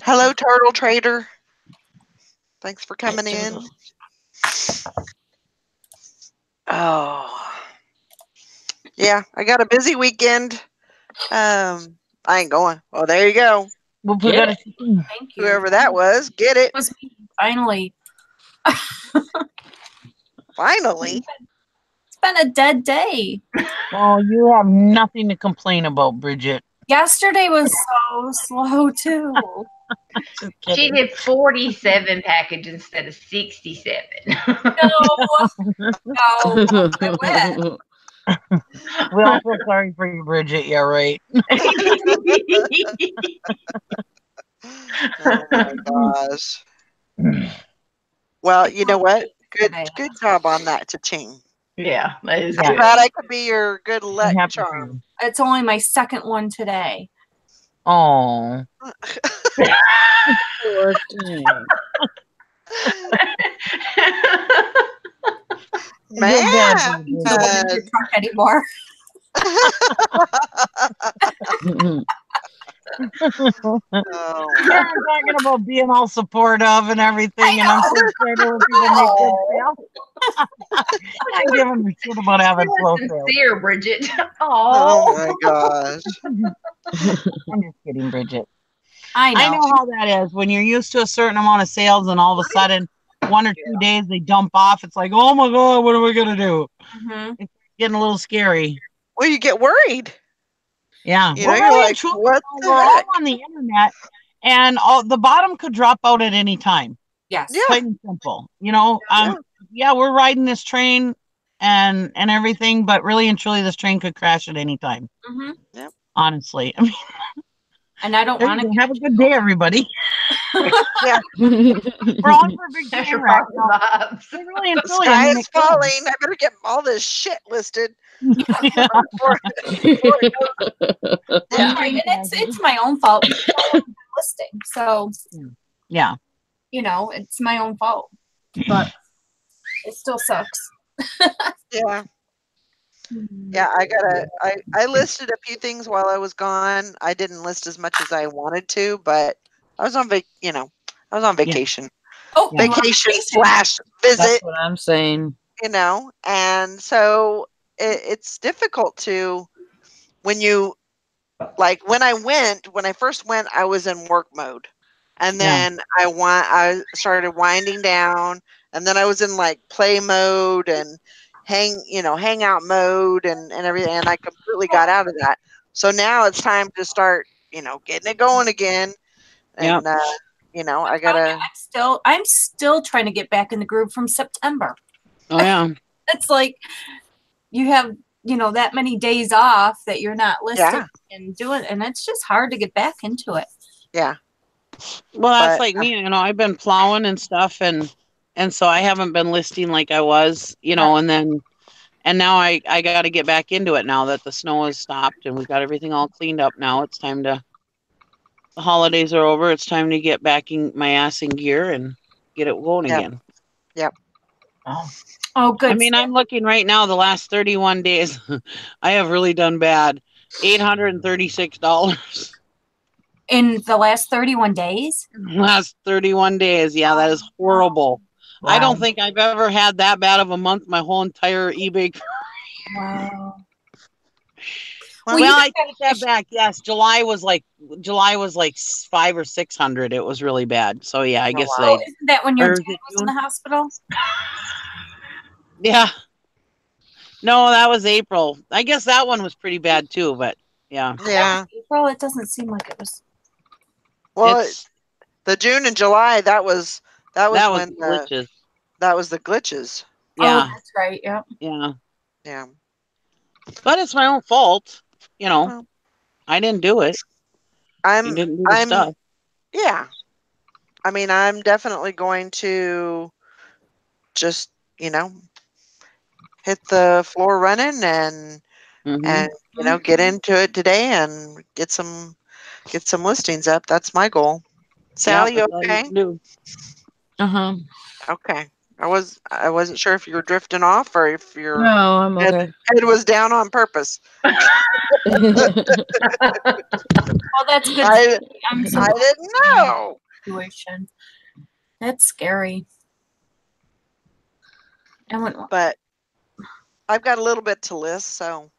Hello, Turtle Trader. Thanks for coming in. Turtle. Oh, yeah, I got a busy weekend. I ain't going. Well, there you go. We'll put Get that. Thank you. Whoever that was, get it. It was me, finally. Finally. It's been a dead day. Oh, you have nothing to complain about, Bridget. Yesterday was so slow too. Just She kidding. did 47 packages instead of 67. No, I went. We all feel sorry for you, Bridget. Yeah, right. Oh my gosh. Well, you know what? Good job on that, cha-ching. Yeah, that is Yeah. I'm good. glad I could be your good I'm luck happy for charm. It's only my second one today. you. Oh. Poor thing. Feel bad for Man. you, So Bridget. in your truck anymore. Oh, Yeah, I'm talking about being all supportive and everything, and I'm so excited when people make good sales. I give them a shit about having slow sales. Sincere, Bridget. oh Oh, my gosh. I'm just kidding, Bridget. I know. I know how that is. When you're used to a certain amount of sales and all of a sudden 1 or 2 days they dump off, it's like, oh my God, what are we going to do? Mhm. It's getting a little scary. Well, you get worried. Yeah. You know, Well, you're really, like, truly, what we're the all heck? on the internet, and the bottom could drop out at any time. Yes. Yeah. Plain and simple. You know, yeah, we're riding this train and everything, but really and truly, this train could crash at any time. Mhm. Yep. Honestly, I mean, And I don't there want you to go. Have a good day, everybody. Yeah. We're on for a big That's train your wreck. positive vibes. But really and The truly, I sky mean, is falling. I better get all this shit listed. yeah. Before it goes. I'm Yeah. sorry, and it's my own fault because I wasn't listing. So, Yeah. you know, it's my own fault. But it still sucks. Yeah. Yeah, I listed a few things while I was gone. I didn't list as much as I wanted to, but I was on I was on vacation. Oh, Yeah. you were on Vacation vacation. / visit, That's what I'm saying. and so it's difficult to when you like when I first went, I was in work mode, and Yeah. then I started winding down, and then I was in like play mode and hangout mode and everything, and I completely got out of that. So now it's time to start, getting it going again, Yep. and I Oh, yeah, gotta. I'm still trying to get back in the groove from September. Oh yeah. It's like you have, that many days off that you're not listing and doing, and it's just hard to get back into it. Yeah. Well, that's But, like me. I've been plowing and stuff, and so I haven't been listing like I was, and now I got to get back into it now that the snow has stopped and we got everything all cleaned up. Now it's time to. The holidays are over. It's time to get back in my ass in gear and get it going Yep. again. Yep. Oh, good. I mean, I'm looking right now. The last 31 days, I have really done bad. $836. In the last 31 days? Last 31 days. Yeah, that is horrible. I don't think I've ever had that bad of a month my whole entire eBay. Wow. Well, I take that back. Yes, July was like 500 or 600. It was really bad. So yeah, I guess Oh, isn't that when your or dad is it was in the hospital? Yeah. No, that was April. I guess that one was pretty bad too, but yeah. Yeah. April, it doesn't seem like it was. Well, the June and July, that was when glitches. that was the glitches. Yeah. Oh, that's right. Yeah. Yeah. Yeah. But it's my own fault. Well, I didn't do it. You didn't do the stuff. Yeah. I mean, I'm definitely going to just, hit the floor running and get into it today and get some listings up. That's my goal. Sally, you okay? Uh-huh. Okay. I wasn't sure if you were drifting off or if your No, I'm okay. head was down on purpose. Well, that's good. I So didn't know. Situation. That's scary. But I've got a little bit to list, so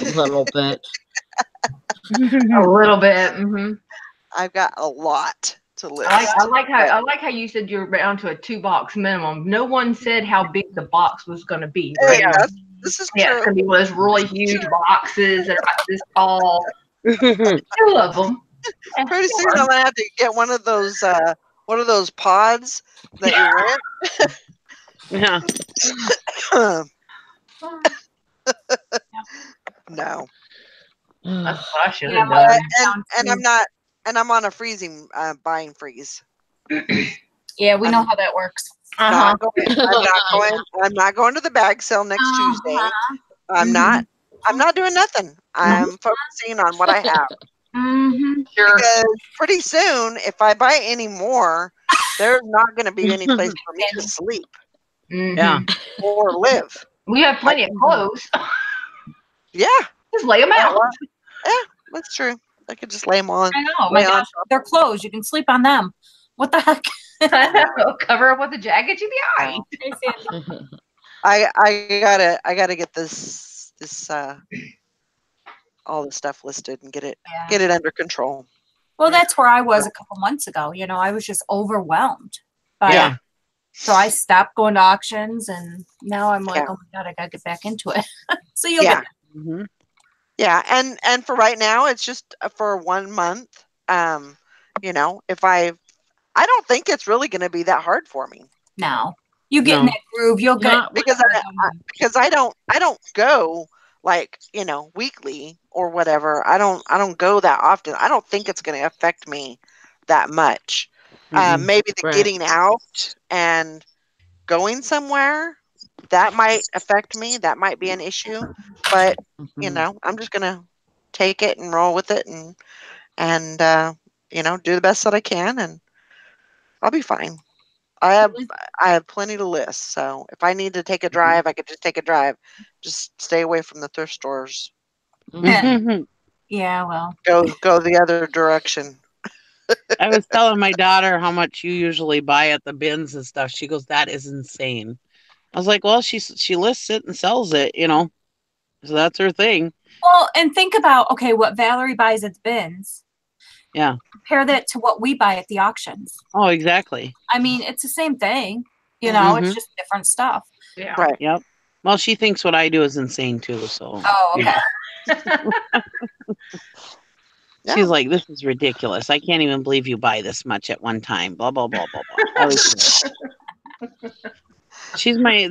A little bit. A little bit. Mm-hmm. I've got a lot to list. I like how you said you're down to a 2-box minimum. No one said how big the box was going to be. Right? This is yeah, true. it's going to be one of those really huge boxes that are about this tall. 2 of them. Pretty soon I'm gonna have to get one of those pods that you rent. Yeah. No. That's what I should have done. And I'm on a freezing buying freeze. Yeah, we know how that works. I'm not going to the bag sale next Tuesday. I'm not doing nothing. I'm focusing on what I have. Sure. Because pretty soon, if I buy any more, there's not going to be any place for me to sleep. Yeah. Or live. We have plenty of clothes. Yeah. Just lay them out. Yeah, that's true. I could just lay them on. I know. My gosh, they're clothes. You can sleep on them. What the heck? Cover up with a jacket. You'll be all right. I gotta get this all the stuff listed and get it under control. Well, that's where I was a couple months ago. I was just overwhelmed. So I stopped going to auctions, and now I'm like, oh my god, I gotta get back into it. So you'll get. Yeah, and for right now, it's just for 1 month. If I don't think it's really going to be that hard for me. No, You get in that groove. You'll get Not because I don't go like, weekly or whatever. I don't go that often. I don't think it's going to affect me that much. Mm-mm. Maybe the Right. getting out and going somewhere, that might affect me. That might be an issue. But, Mhm. I'm just going to take it and roll with it and do the best that I can, and I'll be fine. I have plenty to list, so if I need to take a drive, I could just take a drive. Just stay away from the thrift stores. Yeah. Mhm. Yeah, well. Go the other direction. I was telling my daughter how much you usually buy at the bins and stuff. She goes, "That is insane." I was like, "Well, she lists it and sells it, so that's her thing." Well, and think about, okay, what Valerie buys at the bins. Yeah. Compare that to what we buy at the auctions. Oh, exactly. I mean, it's the same thing. It's Mhm. just different stuff. Yeah. Right. Yep. Well, she thinks what I do is insane too. So Oh, okay. Yeah. she's like, "This is ridiculous. I can't even believe you buy this much at one time." Blah blah blah blah blah. I was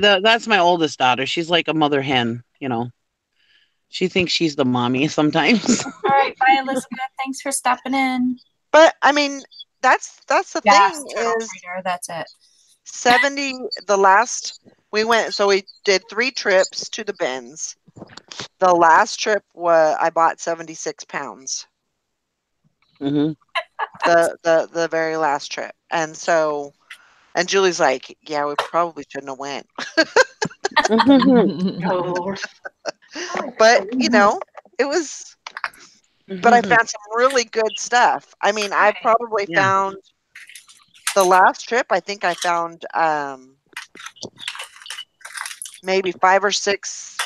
that's my oldest daughter. She's like a mother hen. She thinks she's the mommy sometimes. All right. Bye, Elizabeth. Thanks for stopping in. But I mean, that's the Yes, thing turtle is trader. That's it. 70 the last we went, so we did 3 trips to the bins. The last trip I bought 76 pounds. hmm The very last trip. And Julie's like, "Yeah, we probably shouldn't have went." Oh Lord. But, it was but I found some really good stuff. I mean, I probably Yeah. found the last trip, I think I found maybe 5 or 6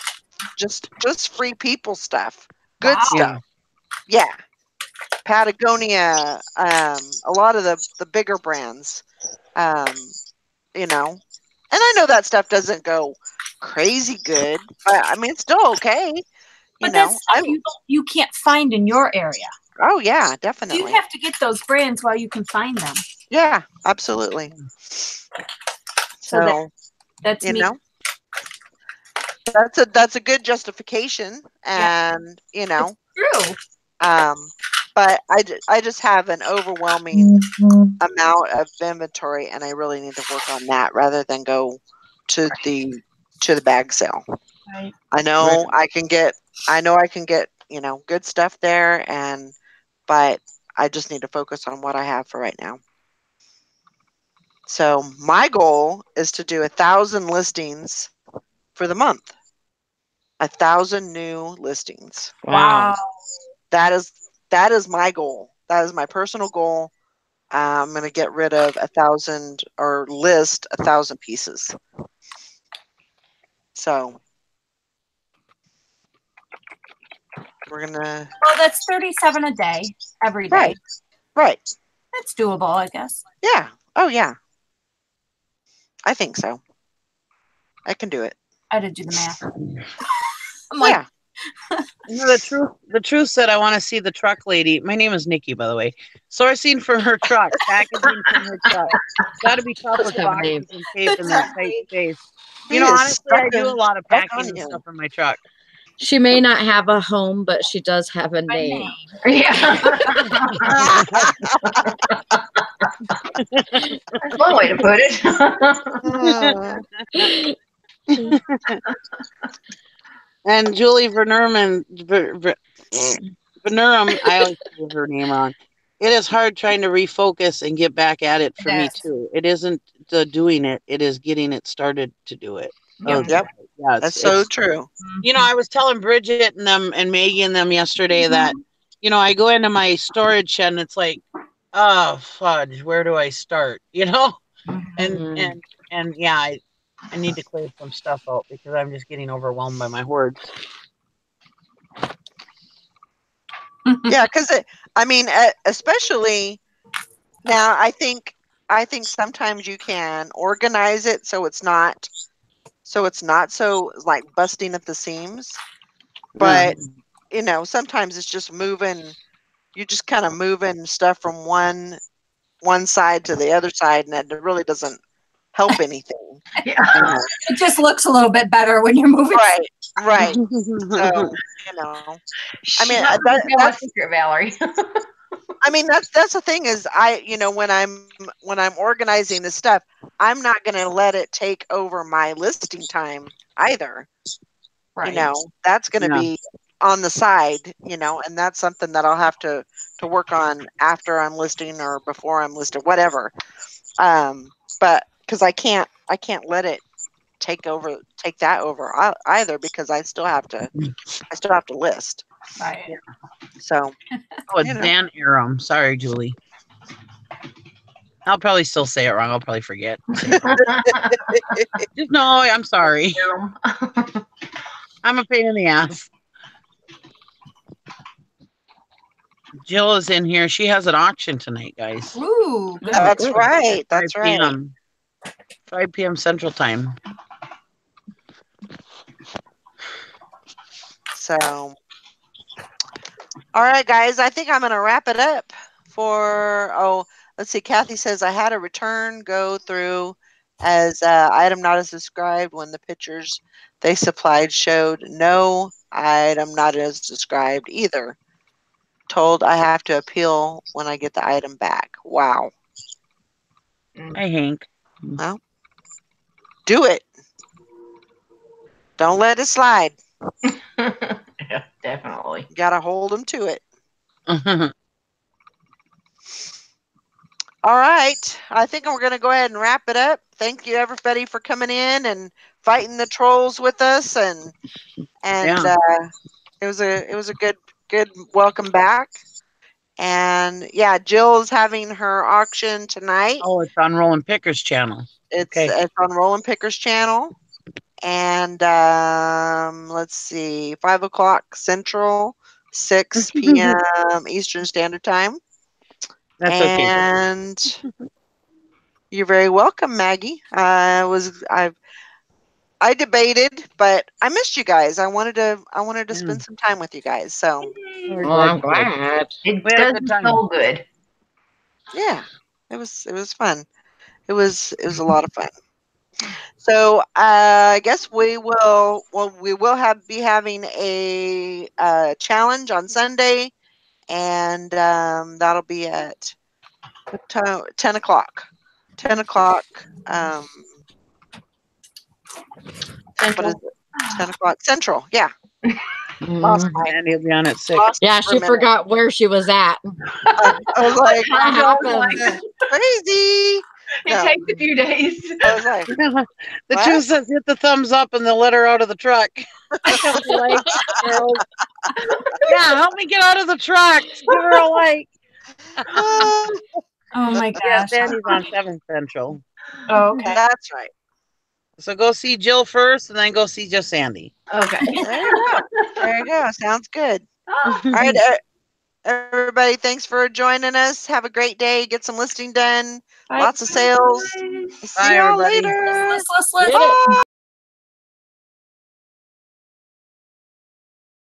just free people stuff. Good Wow. stuff. Yeah. Patagonia, a lot of the bigger brands. And I know that stuff doesn't go crazy good, but I mean it's still okay. But that's stuff you can't find in your area. Oh yeah, You definitely. have to get those brands while you can find them. Yeah, absolutely. So that's you me. know, that's a good justification, and True. but I just have an overwhelming amount of inventory, and I really need to work on that rather than go to the bag sale. Right. I know I can get good stuff there, but I just need to focus on what I have for right now. So my goal is to do 1,000 listings for the month. 1,000 new listings. Wow. That is my goal. That is my personal goal. I'm going to get rid of 1,000 or list 1,000 pieces. So we're going to. Well, that's 37 a day, every day. Right. That's doable, I guess. Yeah. Oh, yeah. I think so. I can do it. I did do the math. I'm like, The truth said, I want to see the truck lady. My name is Nikki, by the way. Sourcing for her truck, packaging from her truck. Got to be tough with boxes and tape in that tight space. Honestly, I do a lot of packing and stuff in my truck. She may not have a home, but she does have a name. Yeah. That's one way to put it. And Julie Vernerman, I always get her name wrong. It is hard trying to refocus and get back at it for me too. It isn't doing it; it is getting it started to do it. Yep. Yeah, that's so true. I was telling Bridget and them and Maggie and them yesterday that I go into my storage shed and it's like, oh fudge, where do I start? And yeah, I need to clear some stuff out because I'm just getting overwhelmed by my hoards. Yeah, because especially now, I think sometimes you can organize it so it's not so like busting at the seams. But sometimes it's just moving. You're just kind of moving stuff from one side to the other side, and it really doesn't help anything. Yeah. It just looks a little bit better when you're moving. Right. So, you know, I mean, that's secret, Valerie. I mean, that's the thing is when I'm organizing the stuff, I'm not going to let it take over my listing time either. Right. That's going to be on the side, and that's something that I'll have to work on after I'm listing or before I'm listed, whatever. But because I can't let it take that over either, because I still have to list. Right. Yeah. So. Oh, it's Dan Aram. Sorry, Julie. I'll probably still say it wrong. I'll probably forget. Just no, I'm sorry. I'm a pain in the ass. Jill is in here. She has an auction tonight, guys. Ooh, good. That's right. That's 5 right. p.m. 5 p.m. Central Time. So, all right, guys. I think I'm going to wrap it up let's see. Kathy says, I had a return go through as item not as described when the pictures they supplied showed no item not as described either. Told I have to appeal when I get the item back. Wow. Hi, Hank. Well, do it. Don't let it slide. Yeah, definitely. You got to hold them to it. All right. I think we're going to go ahead and wrap it up. Thank you, everybody, for coming in and fighting the trolls with us. And it was a good welcome back. And yeah, Jill's having her auction tonight. Oh, it's on Roland Picker's channel. It's on Roland Picker's channel. And let's see, 5 o'clock Central, 6 p.m. Eastern Standard Time. That's okay. And you're very welcome, Maggie. I debated, but I missed you guys. I wanted to spend some time with you guys. So Well, I'm glad. It does so good. Yeah, it was fun. It was a lot of fun. So I guess we will be having a challenge on Sunday, and that'll be at 10 o'clock. 10 o'clock. What is it? 10 o'clock Central. Yeah. Last night. And he'll be on at 6. Yeah, she forgot where she was at. I was like, What happened? Crazy. It takes a few days. I was like, the two says hit the thumbs up and they'll let her out of the truck. Like, yeah, help me get out of the truck. Give her a like. Oh my gosh. Yeah, Sandy's on 7 Central. Oh, okay. That's right. So go see Jill first and then go see just Sandy. Okay. There you go. There you go. Sounds good. All right, everybody, thanks for joining us. Have a great day. Get some listing done. Bye. Lots of sales. Bye, See y'all everybody. later. Let's. Bye.